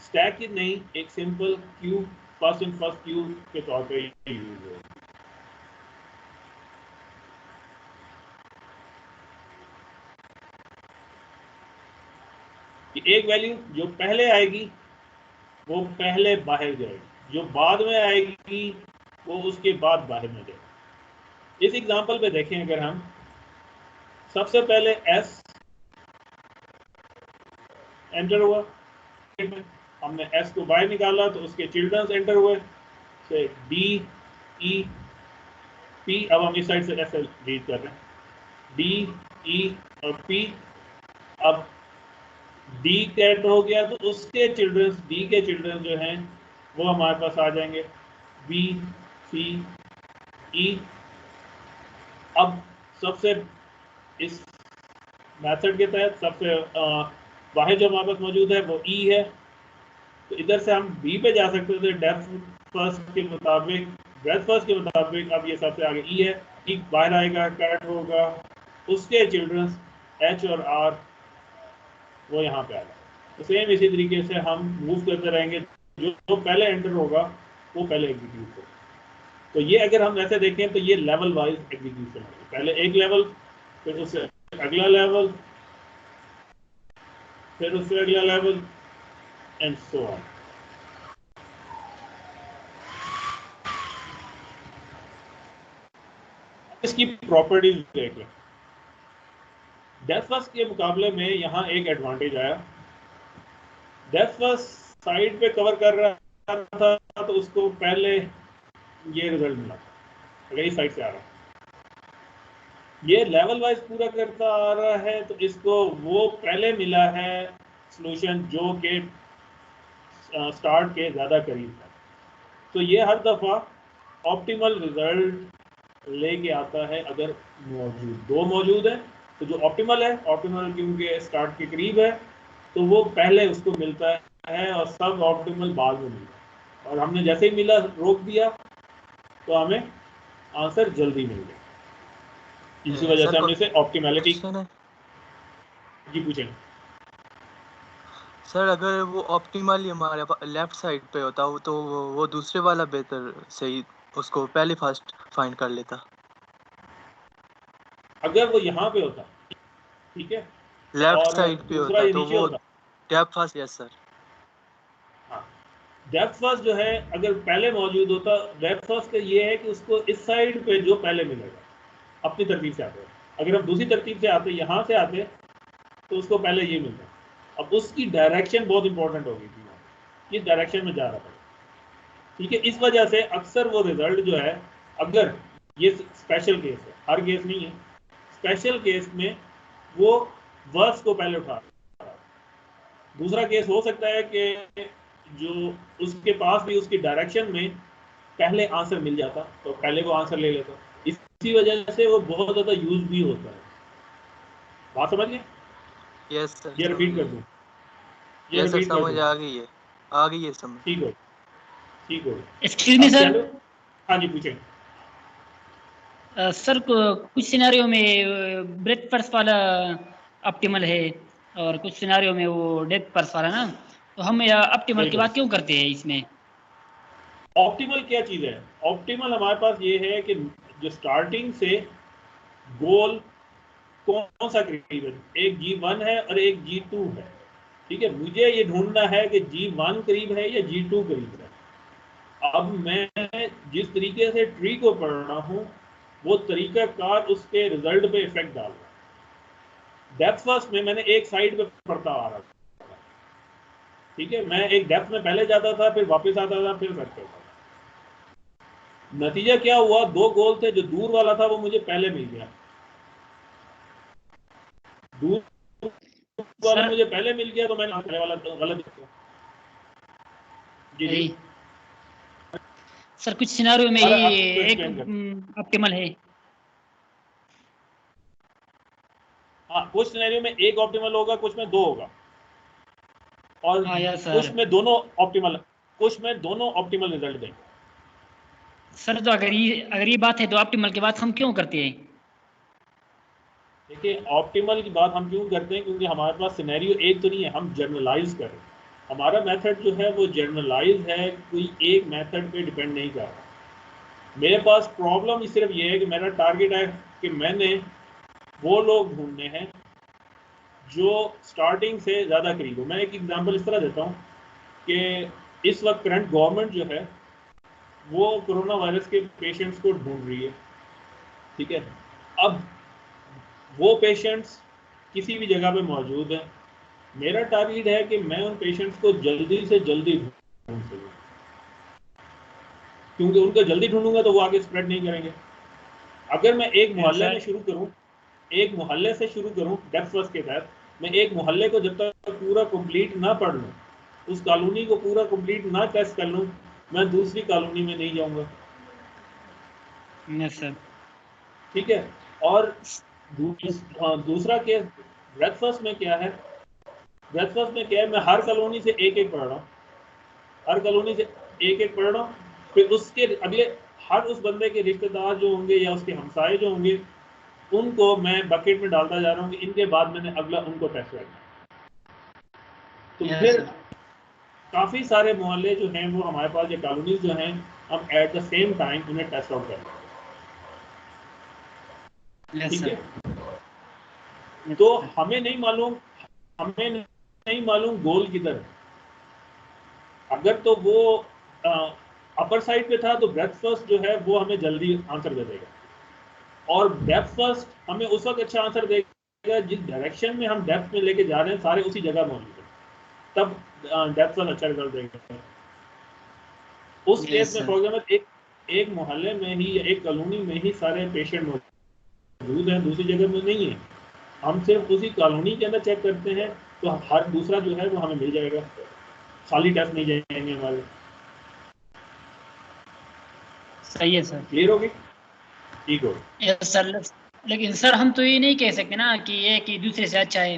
स्टैक ही नहीं, एक simple Q, first in first Q के तौर पे यूज है। एक वैल्यू जो पहले आएगी वो पहले बाहर जाएगी, जो बाद में आएगी वो उसके बाद बाहर में जाएगी। इस एग्जांपल पे देखें, अगर हम सबसे पहले S एंटर हुआ, हमने S को बाहर निकाला तो उसके चिल्ड्रंस एंटर हुए, से D E P, अब हम इस साइड से S रीड कर रहे हैं, D E और P। अब D कैट हो गया तो उसके चिल्ड्रंस, D के चिल्ड्रंस जो हैं वो हमारे पास आ जाएंगे, B C E। अब सबसे इस मेथड के तहत सबसे वाहिद जो हमारे पास मौजूद है वो E है, तो इधर से हम B पे जा सकते थे डेप्थ फर्स्ट के मुताबिक, ब्रेथ फर्स्ट के मुताबिक। अब ये सबसे आगे E है, E बाहर आएगा, कैट होगा, उसके चिल्ड्रंस H और R वो यहाँ पे आ जाए। तो सेम इसी तरीके से हम मूव करते रहेंगे, जो पहले एंटर होगा वो पहले एग्जीक्यूट होगा। तो ये अगर हम ऐसे देखें तो ये लेवल वाइज एग्जीक्यूशन है, पहले एक लेवल, फिर उससे अगला लेवल, फिर उससे अगला लेवल, एंड सो ऑन। इसकी प्रॉपर्टीज देख लें। डेप्थ फर्स्ट के मुकाबले में यहाँ एक एडवांटेज आया, डेप्थ फर्स्ट साइड पे कवर कर रहा था तो उसको पहले ये रिजल्ट मिला, अगर इस साइड से आ रहा है, ये लेवल वाइज पूरा करता आ रहा है तो इसको वो पहले मिला है सॉल्यूशन जो के स्टार्ट के ज़्यादा करीब था। तो ये हर दफ़ा ऑप्टिमल रिजल्ट लेके आता है। अगर दो मौजूद है तो जो ऑप्टिमल है, ऑप्टिमल क्योंकि स्टार्ट के करीब है तो वो पहले उसको मिलता है और सब ऑप्टिमल बाद में मिलता है। और हमने जैसे ही मिला रोक दिया तो हमें आंसर जल्दी मिल गया। इसी वजह से हमने इसे ऑप्टिमैलिटी। जी पूछें सर। अगर वो ऑप्टिमली हमारे लेफ्ट साइड पे होता तो वो दूसरे वाला बेहतर सही उसको पहले फर्स्ट फाइंड कर लेता। अगर वो यहाँ पे होता, ठीक है, लेफ्ट साइड पे दूसरा होता ये तो नीचे वो होता। Depth first. Yes sir. हाँ, डेप्थ फर्स्ट जो है अगर पहले मौजूद होता, डेप्थ फर्स्ट का ये है कि उसको इस साइड पे जो पहले मिलेगा अपनी तरतीब से आते हैं। अगर हम दूसरी तरतीब से आते, यहाँ से आते तो उसको पहले ये मिलता। अब उसकी डायरेक्शन बहुत इंपॉर्टेंट होगी थी, किस डायरेक्शन में जा रहा था, ठीक है। इस वजह से अक्सर वो रिजल्ट जो है, अगर ये स्पेशल केस है, हर केस नहीं है, स्पेशल केस में वो वर्स को पहले उठा। दूसरा केस हो सकता है कि जो उसके पास भी उसकी डायरेक्शन में पहले आंसर मिल जाता तो पहले वो आंसर ले लेता। इसी वजह से वो बहुत ज़्यादा यूज भी होता है। बात समझ गए? Yes sir. ये रिपीट कर दूं? ये यस सर, रिपीट कर समझ दूं? आ गई है, आ गई है समझ। ठीक हो, ठीक हो। Excuse me sir. हाँ जी पूछें। सर कुछ सिनारियों में ब्रेथ फर्स्ट वाला ऑप्टिमल है और कुछ सिनारियों में वो डेथ फर्स्ट वाला ना, तो हम ऑप्टिमल की बात क्यों करते हैं इसमें? ऑप्टिमल क्या चीज़ है? ऑप्टिमल हमारे पास ये है कि जो स्टार्टिंग से गोल कौन सा करीब है, एक G1 है और एक G2 है, ठीक है। मुझे ये ढूंढना है कि G1 करीब है या G2 करीब है। अब मैं जिस तरीके से ट्री को पढ़ रहा हूँ वो तरीका कार उसके रिजल्ट पे इफेक्ट डाल रहा है। डेप्थ फर्स्ट में मैंने एक साइड पे पढ़ता आ रहा था, ठीक है, मैं एक डेप्थ में पहले जाता था, फिर वापस आता था, फिर करता था। नतीजा क्या हुआ, दो गोल थे, जो दूर वाला था वो मुझे पहले मिल गया, दूर वाला सर मुझे पहले मिल गया तो मैंने पहले वाला गलत किया। जी जी। सर कुछ सिनारियो में अरे, ही आपको एक explain कर। ऑप्टिमल है। हाँ, कुछ सिनेरियो में एक ऑप्टिमल होगा, कुछ में दो होगा, और हाँ यस कुछ सर। में दोनों ऑप्टिमल, कुछ में दोनों ऑप्टिमल रिजल्ट देंगे। सर तो अगर ये बात है तो ऑप्टिमल की बात हम क्यों करते हैं? देखिए, ऑप्टिमल की बात हम क्यों करते हैं, क्योंकि हमारे पास सिनेरियो एक तो नहीं है, हम जनरलाइज कर रहे हैं। हमारा मेथड जो है वो जनरलाइज है, कोई एक मेथड पे डिपेंड नहीं कर रहा। मेरे पास प्रॉब्लम सिर्फ ये है कि मेरा टारगेट है कि मैंने वो लोग ढूंढने हैं जो स्टार्टिंग से ज़्यादा करीब हो। मैं एक एग्जांपल इस तरह देता हूँ कि इस वक्त करंट गवर्नमेंट जो है वो कोरोना वायरस के पेशेंट्स को ढूंढ रही है, ठीक है। अब वो पेशेंट्स किसी भी जगह पे मौजूद हैं, मेरा टारगेट है कि मैं उन पेशेंट्स को जल्दी से जल्दी ढूंढ सकूँ, क्योंकि उनको जल्दी ढूंढूंगा तो वो आगे स्प्रेड नहीं करेंगे। अगर मैं एक मोहल्ले में शुरू करूँ, एक मोहल्ले से शुरू करूँ डेप्थ फर्स्ट के तहत, मैं एक मोहल्ले को जब तक पूरा कंप्लीट ना पढ़ लूँ, उस कॉलोनी को पूरा कंप्लीट ना टेस्ट कर लूँ, मैं दूसरी कॉलोनी में नहीं जाऊँगा। Yes sir. ठीक है। और दूसरा केस ब्रेकफास्ट में क्या है, ब्रेकफास्ट में क्या है, मैं हर कॉलोनी से एक एक पढ़ रहा हूँ, हर कॉलोनी से एक एक पढ़ रहा हूँ, फिर उसके अगले हर उस बंदे के रिश्तेदार जो होंगे या उसके हमसाए जो होंगे उनको मैं बकेट में डालता जा रहा हूँ कि इनके बाद मैंने अगला उनको टेस्ट करना। तो फिर काफ़ी सारे मोहल्ले जो हैं वो हमारे पास, ये कॉलोनीज जो हैं, हम एट द सेम टाइम उन्हें टेस्ट आउट कर रहे हैं। ठीक है। तो हमें नहीं मालूम गोल किधर है। अगर तो वो अपर साइड पे था तो ब्रेथ फर्स्ट जो है वो हमें जल्दी आंसर दे देगा, और डेप्थ फर्स्ट हमें उस वक्त अच्छा आंसर देगा जिस डायरेक्शन में हम डेप्थ में लेके जा रहे हैं सारे उसी जगह मौजूद है, तब डेप्थ फर्स्ट अच्छा रिजल्ट देगा। उस केस में फॉर एग्जाम्पल एक मोहल्ले में ही या एक कॉलोनी में ही सारे पेशेंट मौजूद हैं, दूसरी जगह में नहीं है, हम सिर्फ उसी कॉलोनी के अंदर चेक करते हैं, तो हर दूसरा जो है वो हमें मिल जाएगा, खाली टेस्ट नहीं जाएंगे हमारे। सही है सर। क्लियर होगी? ठीक हो। Yes sir. लेकिन सर हम तो ये नहीं कह सकते ना कि ये कि दूसरे से अच्छा है।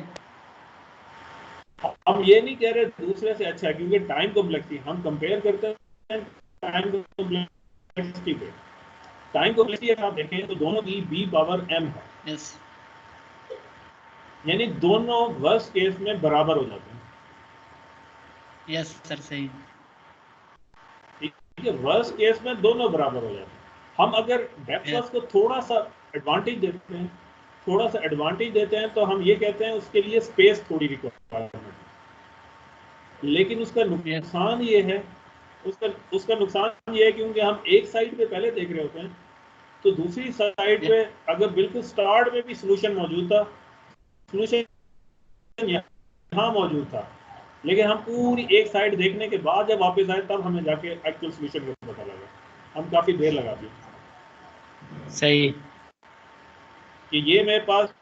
हम ये नहीं कह रहे दूसरे से अच्छा है, क्योंकि टाइम कॉम्प्लेक्सिटी हम कंपेयर करते हैं टाइम कॉम्प्लेक्सिटी पे। टाइम कॉम्प्लेक्सिटी अगर आप देखें तो दोनों की b पावर m है, यस यानी दोनों वर्स्ट केस में बराबर हो जाते हैं। यस सर सही। ठीक है, वर्स्ट केस में दोनों बराबर हो जाते हैं। हम अगर डेप्थ फर्स्ट को थोड़ा सा एडवांटेज देते हैं, थोड़ा सा एडवांटेज देते हैं, तो हम ये कहते हैं उसके लिए स्पेस थोड़ी रिक्वायरमेंट है, लेकिन उसका नुकसान ये है, उसका नुकसान ये है क्योंकि हम एक साइड पे पहले देख रहे होते हैं, तो दूसरी साइड पे अगर बिल्कुल स्टार्ट में भी सोल्यूशन मौजूद था, सोल्यूशन यहाँ मौजूद था, लेकिन हम पूरी एक साइड देखने के बाद जब वापस आए तब हमें जाके एक्चुअल सोल्यूशन का पता लगा, हम काफी देर लगा दी। सही कि ये मेरे पास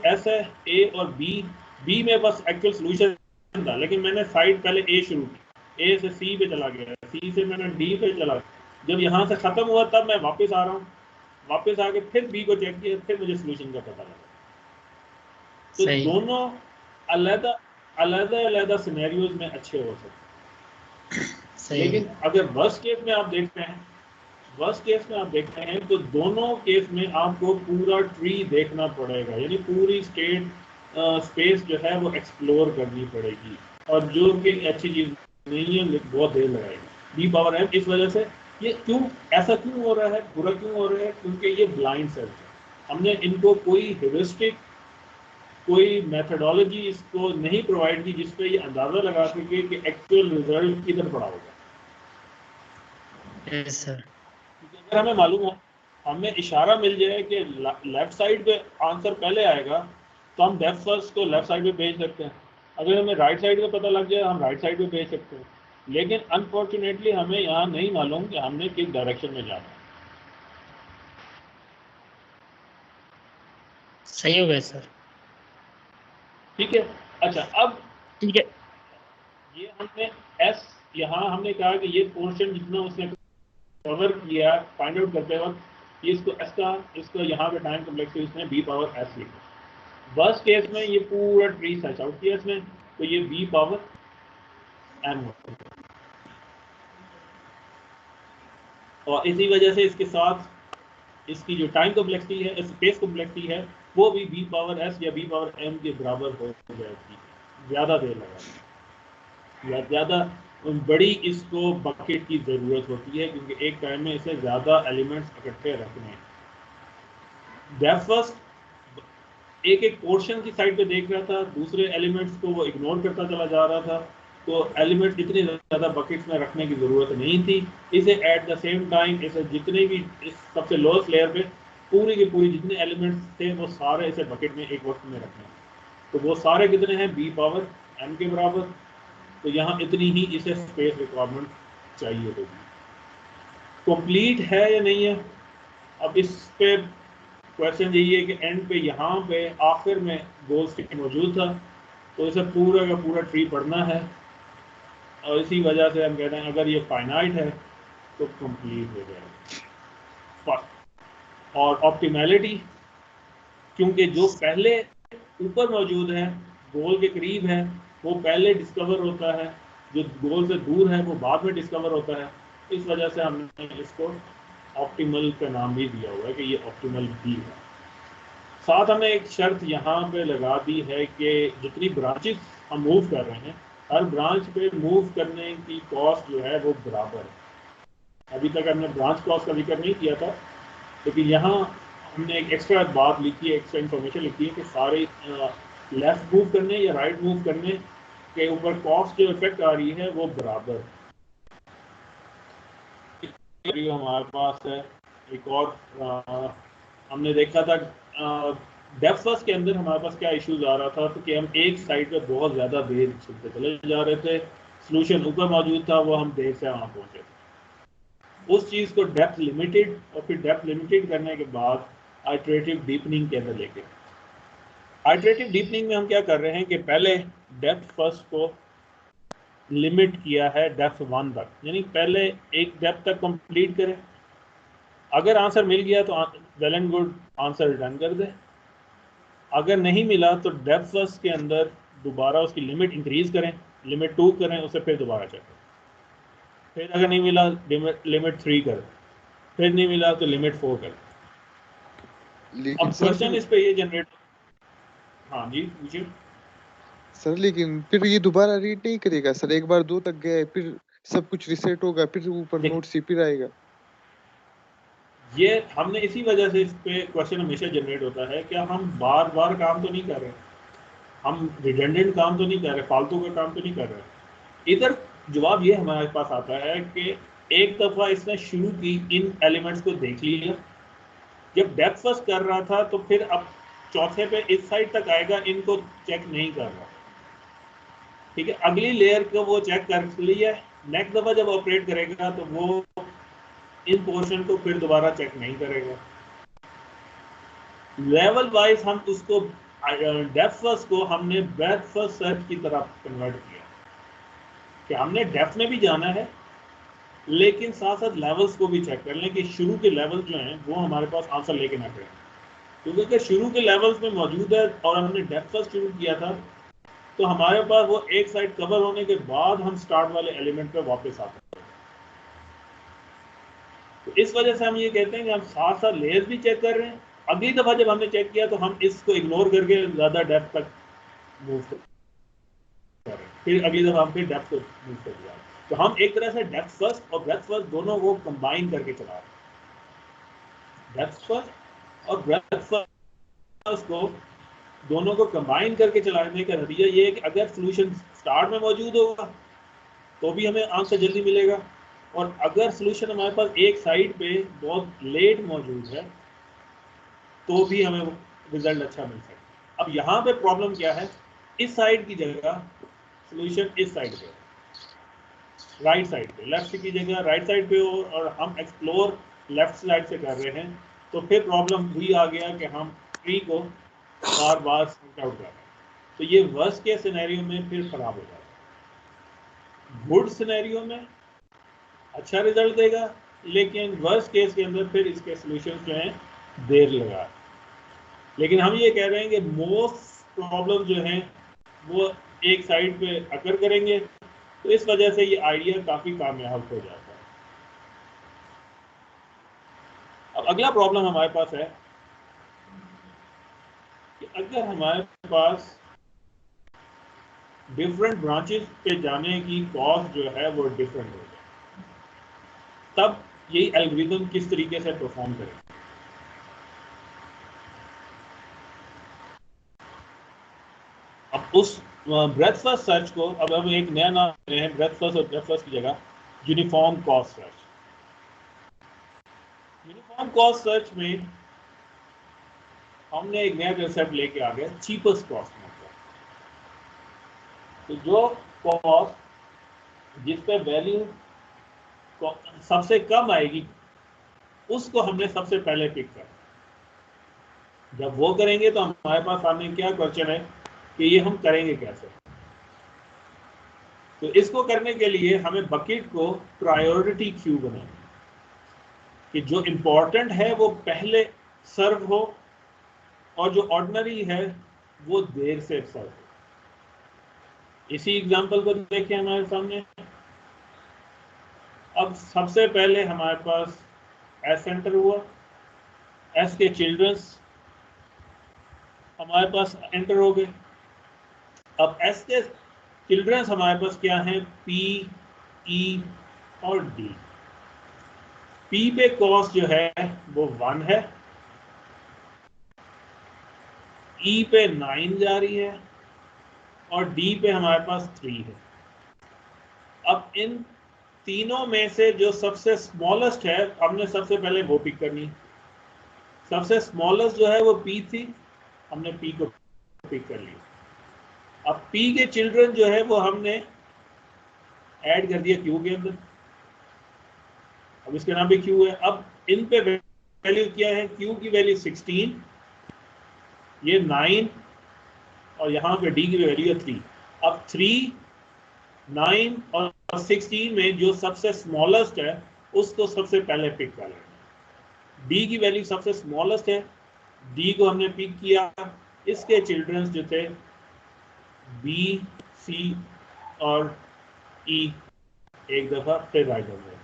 एस है, ए और बी में बस एक्चुअल सोल्यूशन था, लेकिन मैंने साइड पहले ए शुरू की, ए से सी पे चला गया, सी से मैंने डी पे चला, जब यहाँ से खत्म हुआ तब मैं वापस आ रहा हूँ, वापस आके फिर बी को चेक किया, फिर मुझे सोल्यूशन का पता लगा। तो दोनों अलग-अलग सिनेरियोज में अच्छे हो सकते हैं। लेकिन अगर वर्स्ट केस में आप देखते हैं तो दोनों केस में आपको पूरा ट्री देखना पड़ेगा, यानी पूरी स्पेस जो है वो एक्सप्लोर करनी पड़ेगी, और जो कि अच्छी चीज नहीं है, बहुत देर लगाएगी। b पावर m इस वजह से ये ऐसा क्यों हो रहा है, बुरा क्यों हो रहा है, क्योंकि ये ब्लाइंड सर्च है। हमने इनको कोई ह्यूरिस्टिक, कोई मेथडोलॉजी इसको नहीं प्रोवाइड की जिसपे ये अंदाजा लगा सके कि एक्चुअल रिजल्ट किधर पड़ा होगा। Yes sir. अगर हमें मालूम हो, हमें इशारा मिल जाए कि लेफ्ट साइड पे आंसर पहले आएगा, तो हम डेप्थ फर्स्ट को लेफ्ट साइड पे भेज सकते हैं। अगर हमें राइट साइड का पता लग जाए, हम राइट साइड पे भेज सकते हैं। लेकिन अनफॉर्चुनेटली हमें यहाँ नहीं मालूम कि हमने किस डायरेक्शन में जाना है। सही हो गया सर। ठीक है। अच्छा, अब ठीक है। ये हमने यहाँ हमने कहा कि ये पोर्शन जितना उसने कवर किया फाइंड आउट करते वक्त इसको यहाँ पे टाइम कॉम्प्लेक्सिटी इसने b पावर s लिखा। वर्स्ट केस में ये पूरा ट्री सर्च आउट किया इसने, तो ये b पावर m होता है। और इसी वजह से इसके साथ इसकी जो टाइम कॉम्प्लेक्सिटी है, स्पेस कॉम्प्लेक्सिटी है, वो भी b पावर s या b पावर m के बराबर हो जाएगी। ज़्यादा देर लगा या ज़्यादा बड़ी इसको बकेट की ज़रूरत होती है, क्योंकि एक टाइम में इसे ज़्यादा एलिमेंट्स इकट्ठे रखने हैं। डेप्थ फर्स्ट एक पोर्शन की साइड पे देख रहा था, दूसरे एलिमेंट्स को वो इग्नोर करता चला जा रहा था, तो एलिमेंट्स इतने ज़्यादा बकेट्स में रखने की ज़रूरत नहीं थी। इसे एट द सेम टाइम इसे जितने भी इस सबसे लोएस्ट लेयर पे पूरी की पूरी जितने एलिमेंट्स थे वो सारे इसे बकेट में एक वक्त में रखने हैं। तो वो सारे कितने हैं, b पावर m के बराबर। तो यहाँ इतनी ही इसे स्पेस रिक्वायरमेंट चाहिए होगी। कंप्लीट है या नहीं है, अब इस पे क्वेश्चन यही है कि एंड पे यहाँ पे आखिर में गोल स्टिक मौजूद था, तो इसे पूरा का पूरा ट्री पढ़ना है, और इसी वजह से हम कहते हैं अगर ये फाइनाइट है तो कंप्लीट हो जाएगा। और ऑप्टिमैलिटी, क्योंकि जो पहले ऊपर मौजूद है गोल के करीब है वो पहले डिस्कवर होता है, जो गोल से दूर है वो बाद में डिस्कवर होता है, इस वजह से हमने इसको ऑप्टिमल का नाम भी दिया हुआ है कि ये ऑप्टिमल भी है। साथ हमें एक शर्त यहाँ पे लगा दी है कि जितनी ब्रांचेस हम मूव कर रहे हैं, हर ब्रांच पे मूव करने की कॉस्ट जो है वो बराबर है। अभी तक हमने ब्रांच कॉस्ट का जिक्र नहीं किया था, लेकिन यहाँ हमने एक एक्स्ट्रा बात लिखी है, एक्स्ट्रा इन्फॉर्मेशन लिखी है कि सारे लेफ्ट मूव करने या राइट मूव करने के ऊपर कॉस्ट जो इफेक्ट आ रही है वो बराबर हमारे पास है। एक और हमने देखा था डेप्थ फर्स्ट के अंदर हमारे पास क्या इश्यूज आ रहा था, तो कि हम एक साइड पे बहुत ज़्यादा देर चलते चले जा रहे थे, सोल्यूशन ऊपर मौजूद था, वो हम देर से वहाँ पहुँचे थे। उस चीज़ को डेप्थ लिमिटेड और फिर डेप्थ लिमिटेड करने के बाद आइटरेटिव डीपनिंग के अंदर लेके, आइटरेटिव डीपनिंग में हम क्या कर रहे हैं कि पहले डेप्थ फर्स्ट को लिमिट किया है डेप्थ 1 तक, यानी पहले एक डेप्थ तक कंप्लीट करें, अगर आंसर मिल गया तो well and good, answer return कर दे। अगर नहीं मिला तो डेप्थ फर्स्ट के अंदर दोबारा उसकी लिमिट इंक्रीज करें, लिमिट 2 करें, उसे फिर दोबारा चेक करें, फिर अगर नहीं मिला लिमिट 3 करें, फिर नहीं मिला तो लिमिट 4 करें। अब क्वेश्चन इस पे ये जनरेट, हाँ जी पूछिए सर। लेकिन फिर ये दोबारा रीड नहीं करेगा सर, एक बार 2 तक गए फिर सब कुछ रीसेट होगा, फिर ऊपर नोट सी फिर आएगा। ये हमने इसी वजह से इस पे क्वेश्चन हमेशा जनरेट होता है कि हम बार बार काम तो नहीं कर रहे, हम रिडंडेंट काम तो नहीं कर रहे, फालतू का काम तो नहीं कर रहे। इधर जवाब ये हमारे पास आता है कि एक दफ़ा इसने शुरू की, इन एलिमेंट्स को देख लिया, जब डेप्थ फर्स्ट कर रहा था तो फिर अब चौथे पे इस साइड तक आएगा, इनको चेक नहीं कर रहा, ठीक है। अगली लेयर को वो चेक कर लिया, नेक्स्ट दफ़ा जब ऑपरेट करेगा तो वो इन पोर्शन को फिर दोबारा चेक नहीं करेगा। लेवल वाइज हम उसको डेप्थ फर्स्ट को हमने ब्रेथ फर्स्ट सर्च की तरफ कन्वर्ट किया कि हमने डेप्थ में भी जाना है, लेकिन साथ साथ लेवल्स को भी चेक कर लें कि शुरू के लेवल जो हैं वो हमारे पास आंसर लेके ना करें, क्योंकि अगर शुरू के लेवल्स में मौजूद है और हमने डेप्थ फर्स्ट शुरू किया था तो हमारे पास वो एक साइड कवर होने के बाद हम स्टार्ट वाले एलिमेंट पे वापस आते हैं। तो इस वजह से हम ये कहते हैं कि हम साथ साथ लेयर्स भी चेक कर रहे हैं। अगली दफ़ा जब हमने चेक किया तो हम इसको इग्नोर करके ज़्यादा डेप्थ तक मूव कर रहे हैं, फिर अगली दफ़ा हम फिर डेप्थ को मूव कर रहे हैं। तो हम एक तरह से डेप्थ फर्स्ट और ब्रेथ फर्स्ट दोनों को कंबाइन करके चला रहे हैं। डेप्थ फर्स्ट और ब्रेथ फर्स्ट को दोनों को कंबाइन करके चलाने का नतीजा ये है कि अगर सोल्यूशन स्टार्ट में मौजूद होगा तो भी हमें आंसर जल्दी मिलेगा, और अगर सोल्यूशन हमारे पास एक साइड पे बहुत लेट मौजूद है तो भी हमें रिजल्ट अच्छा मिल सकता है। अब यहाँ पे प्रॉब्लम क्या है, इस साइड की जगह सोल्यूशन इस साइड पे, राइट साइड पे, लेफ्ट की जगह राइट साइड पे हो और हम एक्सप्लोर लेफ्ट साइड से कर रहे हैं, तो फिर प्रॉब्लम हुई आ गया कि हम ट्री को बार बार सॉर्ट आउट कर रहे हैं, तो ये वर्स्ट के सिनेरियो में फिर खराब हो जाता है। गुड सिनेरियो में अच्छा रिजल्ट देगा, लेकिन वर्स्ट केस के अंदर फिर इसके सॉल्यूशन जो हैं देर लगा। लेकिन हम ये कह रहे हैं कि मोस्ट प्रॉब्लम जो हैं वो एक साइड पे अकर करेंगे, तो इस वजह से ये आइडिया काफ़ी कामयाब हो जाता है। अब अगला प्रॉब्लम हमारे पास है कि अगर हमारे पास डिफरेंट ब्रांचेस पे जाने की कॉस्ट जो है वो डिफरेंट हो जाए, तब यही एल्गोरिथम किस तरीके से परफॉर्म करेगा। अब उस ब्रेथ फर्स्ट सर्च को अब हम एक नया नाम दे रहे हैं, ब्रेथ फर्स्ट और ब्रेथ फर्स्ट की जगह uniform cost search. Uniform cost search में हमने एक नया कंसेप्ट लेके आ गया, चीपेस्ट कॉस्ट मेथड। तो जो कॉस्ट जिस पे वैल्यू सबसे कम आएगी उसको हमने सबसे पहले पिक करना। जब वो करेंगे तो हमारे पास सामने क्या क्वेश्चन है कि ये हम करेंगे कैसे। तो इसको करने के लिए हमें बकेट को प्रायोरिटी क्यू बनाना कि जो इंपॉर्टेंट है वो पहले सर्व हो और जो ऑर्डिनरी है वो देर से सर्व हो। इसी एग्जांपल को देखिए हमारे सामने। अब सबसे पहले हमारे पास एस एंटर हुआ, एस के चिल्ड्रंस हमारे पास एंटर हो गए। अब एस के चिल्ड्रंस हमारे पास क्या हैं, पी, ई और डी। पी पे कॉस्ट जो है वो 1 है, ई पे 9 जा रही है और डी पे हमारे पास 3 है। अब इन तीनों में से जो सबसे स्मॉलेस्ट है हमने सबसे पहले वो पिक करनी। सबसे स्मॉलेस्ट जो है वो पी थी, हमने पी को पिक कर लिया। अब पी के चिल्ड्रन जो है वो हमने ऐड कर दिया क्यू के अंदर। अब इसके नाम भी क्यू है। अब इन पे वैल्यू क्या है, क्यू की वैल्यू 16, ये 9 और यहाँ पे डी की वैल्यू है 3। अब 3, 9 और 16 में जो सबसे स्मॉलेस्ट है उसको सबसे पहले पिक कर लेना। डी की वैल्यू सबसे स्मॉलेस्ट है, डी को हमने पिक किया। इसके चिल्ड्रंस जो थे बी, सी और ई एक दफा फिर राइट हो गए।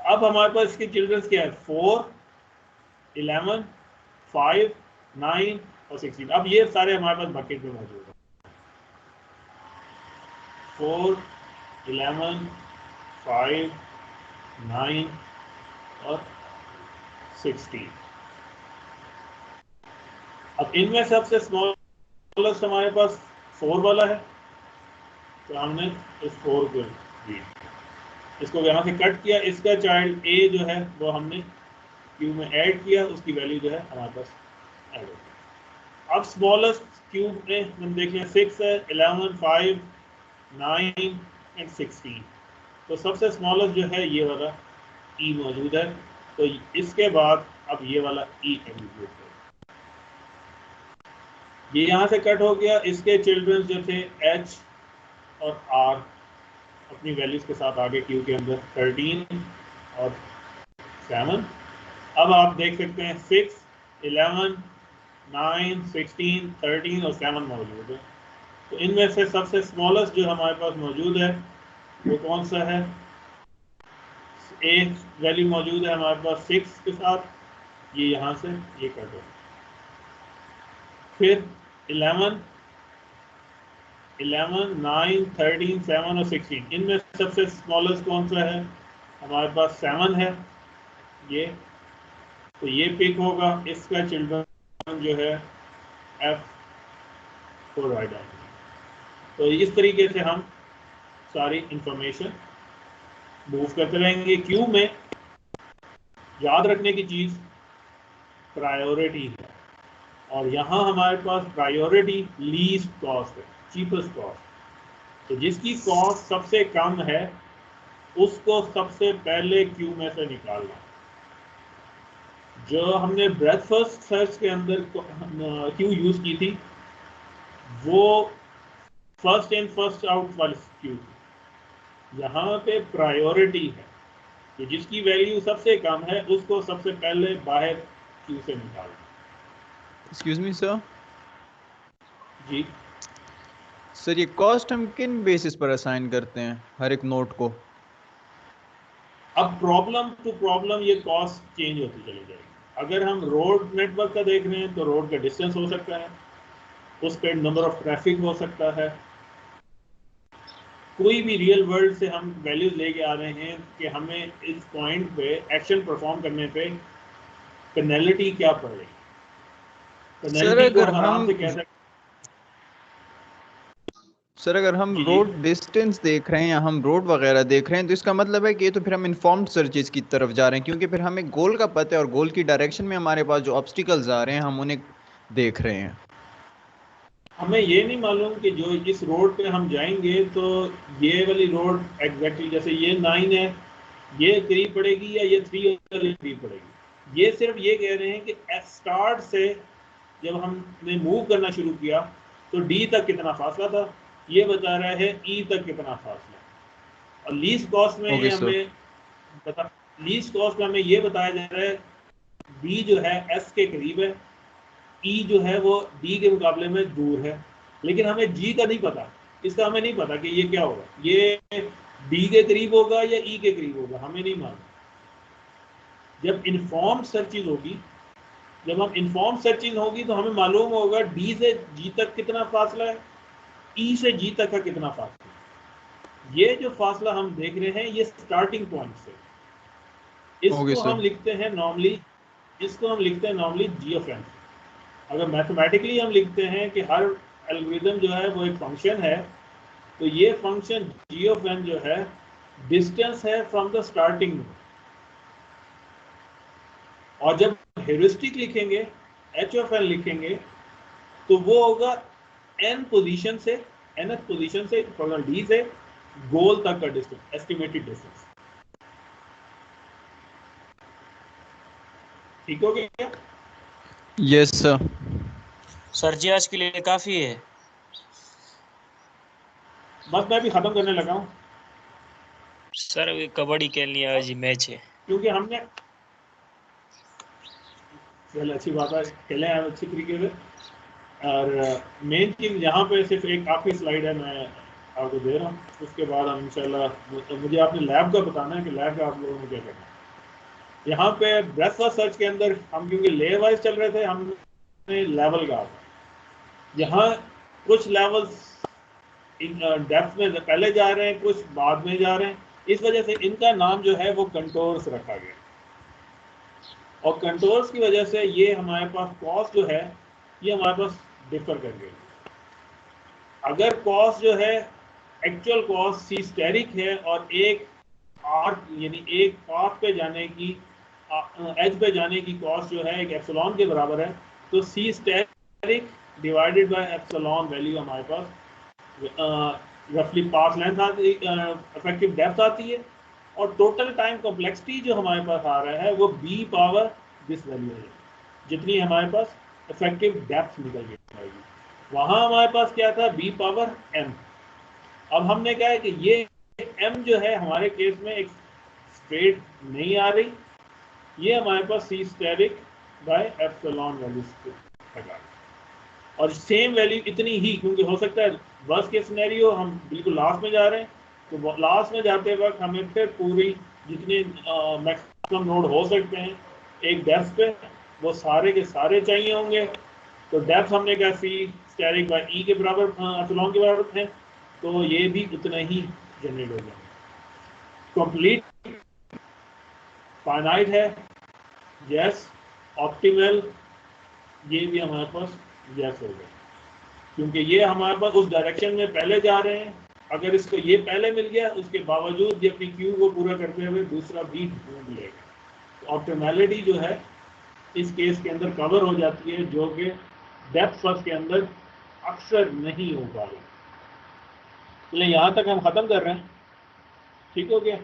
अब हमारे पास इसके चिल्ड्रंस क्या है, 4, 11, 5, 9 और 16। अब ये सारे हमारे पास बकेट में मौजूद है। 4, 11, 5, 9 और 16। अब इनमें सबसे स्मॉलेस्ट हमारे पास 4 वाला है, तो हमने इस 4 को इसको यहाँ से कट किया। इसका चाइल्ड ए जो है वो हमने क्यू में ऐड किया, उसकी वैल्यू जो है हमारे पास ऐड हो गई। अब स्मॉलेस्ट क्यू में हम देखें 6 है, 11, 5, 9 एंड 16। तो सबसे स्मॉलेस्ट जो है ये वाला ई मौजूद है। तो इसके बाद अब ये वाला ई एग्जीक्यूट है। ये यहाँ से कट हो गया। इसके चिल्ड्रन जो थे एच और आर अपनी वैल्यूज के साथ आगे क्यू के अंदर 13 और 7। अब आप देख सकते हैं 6, 11, 9, 16, 13 और 7 मौजूद है। तो इनमें से सबसे स्मॉलेस्ट जो हमारे पास मौजूद है वो कौन सा है, ए वैल्यू मौजूद है हमारे पास 6 के साथ, ये यहाँ से ये कट हो। फिर 11, 9, 13, 7 और 16। इनमें सबसे स्मॉलेस्ट कौन सा है, हमारे पास 7 है ये, तो ये पिक होगा। इसका चिल्ड्रन जो है एफ को राइट आएंगे। तो इस तरीके से हम सारी इंफॉर्मेशन मूव करते रहेंगे। क्यू में याद रखने की चीज़ प्रायोरिटी है, और यहाँ हमारे पास प्रायोरिटी लीस्ट कॉस्ट है, चीपेस्ट कॉस्ट। तो जिसकी कॉस्ट सबसे कम है उसको सबसे पहले क्यू में से निकालना। जो हमने ब्रेथ फर्स्ट सर्च के अंदर क्यू यूज की थी वो फर्स्ट इन फर्स्ट आउट वाली क्यू थी। यहाँ पे प्रायोरिटी है, तो जिसकी वैल्यू सबसे कम है उसको सबसे पहले बाहर क्यू से निकाल। Excuse me sir. जी सर ये कॉस्ट हम किन बेसिस पर असाइन करते हैं हर एक नोट को? अब प्रॉब्लम टू प्रॉब्लम ये कॉस्ट चेंज होती चली जाएगी। अगर हम रोड नेटवर्क का देख रहे हैं तो रोड का डिस्टेंस हो सकता है, उस पर नंबर ऑफ ट्रैफिक हो सकता है, कोई भी रियल वर्ल्ड से हम वैल्यूज लेके आ रहे हैं कि हमें इस पॉइंट पे एक्शन परफॉर्म करने पे पेनल्टी क्या पड़ेगी। पेनल्टी को हम आराम से कह सकते। सर अगर हम जी। रोड डिस्टेंस देख रहे हैं या हम रोड वगैरह देख रहे हैं तो इसका मतलब है कि ये तो फिर हम इन्फॉर्म्ड सर्चेज की तरफ जा रहे हैं, क्योंकि फिर हमें गोल का पता है और गोल की डायरेक्शन में हमारे पास जो ऑब्स्टिकल्स आ रहे हैं हम उन्हें देख रहे हैं। हमें ये नहीं मालूम कि जो इस रोड पे हम जाएंगे तो ये वाली रोड एग्जैक्टली जैसे ये 9 है ये करीब पड़ेगी या ये 3 करीब पड़ेगी। ये सिर्फ ये कह रहे हैं कि स्टार्ट से जब हमने मूव करना शुरू किया तो डी तक कितना फासला था, ये बता रहा है ई तक कितना फासला। और लीस्ट कॉस्ट में ये हमें लीस्ट कॉस्ट में हमें ये बताया जा रहा है डी जो है एस के करीब है, ई जो है वो डी के मुकाबले में दूर है, लेकिन हमें जी का नहीं पता। इसका हमें नहीं पता कि ये क्या होगा, ये डी के करीब होगा या ई के करीब होगा, हमें नहीं मालूम। जब इन्फॉर्म्ड सर्चिंग होगी, जब हम इन्फॉर्म सर्चिंग होगी तो हमें मालूम होगा डी से जी तक कितना फासला है, ई से जी तक का कितना फासला है। ये जो फासला हम देख रहे हैं ये स्टार्टिंग पॉइंट से, इसको हम लिखते हैं नॉर्मली, इसको हम लिखते हैं नॉर्मली जी ऑफ एन। अगर मैथमेटिकली हम लिखते हैं कि हर एल्गोरिथम जो है वो एक फंक्शन है, तो ये फंक्शन जी ऑफ एन जो है डिस्टेंस है फ्रॉम द स्टार्टिंग। और जब हेरिस्टिक लिखेंगे एच ऑफ एन लिखेंगे तो वो होगा एन पोजीशन से, एनथ पोजीशन से डी से गोल तक का डिस्टेंस, एस्टिमेटेड डिस्टेंस। ठीक हो गया? Yes sir. सर जी आज के लिए काफी है। बस मैं भी खत्म करने लगा हूँ सर अभी कबड्डी के लिए आज मैच है, क्योंकि हमने चल अच्छी बात है खेले हैं अच्छी तरीके से। और मेन चीज यहाँ पे सिर्फ एक आखिरी स्लाइड है मैं आपको दे रहा हूँ, उसके बाद हम इंशाल्लाह मुझे आपने लैब का बताना है कि लैब का आप लोगों ने क्या करना है। यहाँ पे ब्रेथ फर्स्ट सर्च के अंदर हम क्योंकि लेयर वाइज चल रहे थे, हमने लेवल का यहाँ कुछ लेवल्स डेप्थ में पहले जा रहे हैं, कुछ बाद में जा रहे हैं, इस वजह से इनका नाम जो है वो कंटोर्स रखा गया। और कंटोर्स की वजह से ये हमारे पास कॉस्ट जो है ये हमारे पास डिफर कर गई। अगर कॉस्ट जो है एक्चुअल कॉस्ट सी स्टेरिक है और एक आर्क यानी एक पाथ पे जाने की एज पे जाने की कॉस्ट जो है एक एप्सिलॉन के बराबर है, तो C steric divided by epsilon value हमारे पास रफली पाथ लेंथ आती है, इफेक्टिव डेप्थ आती है, और टोटल टाइम कॉम्प्लेक्सिटी जो हमारे पास आ रहा है वो बी पावर दिस वैल्यू है, जितनी हमारे पास इफेक्टिव डेप्थ निकल के आएगी। वहाँ हमारे पास क्या था बी पावर एम। अब हमने कहा है कि ये एम जो है हमारे केस में एक स्ट्रेट नहीं आ रही, ये हमारे पास सी स्टेरिक बाय एप्सिलॉन वैल्यू लगा, और सेम वैल्यू इतनी ही, क्योंकि हो सकता है वर्स्ट केस सिनेरियो हम बिल्कुल लास्ट में जा रहे हैं, तो लास्ट में जाते वक्त हमें फिर पूरी जितने मैक्सिमम नोड हो सकते हैं एक डेप्थ पे वो सारे के सारे चाहिए होंगे। तो डेप्थ हमने कहा सी स्टेरिक बाय ई के बराबर एप्सिलॉन के बराबर है, तो ये भी उतना ही जनरेट हो जाएगा। कंप्लीट फाइनाइट है यस, ऑप्टिमल ये भी हमारे पास यस हो गया, क्योंकि ये हमारे पास उस डायरेक्शन में पहले जा रहे हैं। अगर इसको ये पहले मिल गया उसके बावजूद ये अपनी क्यू को पूरा करते हुए दूसरा भी ढूंढ लेगा, तो ऑप्टिमैलिटी जो है इस केस के अंदर कवर हो जाती है, जो कि डेप्थ फर्स्ट के अंदर अक्सर नहीं हो पा रही। चलिए यहाँ तक हम ख़त्म कर रहे हैं, ठीक हो गया।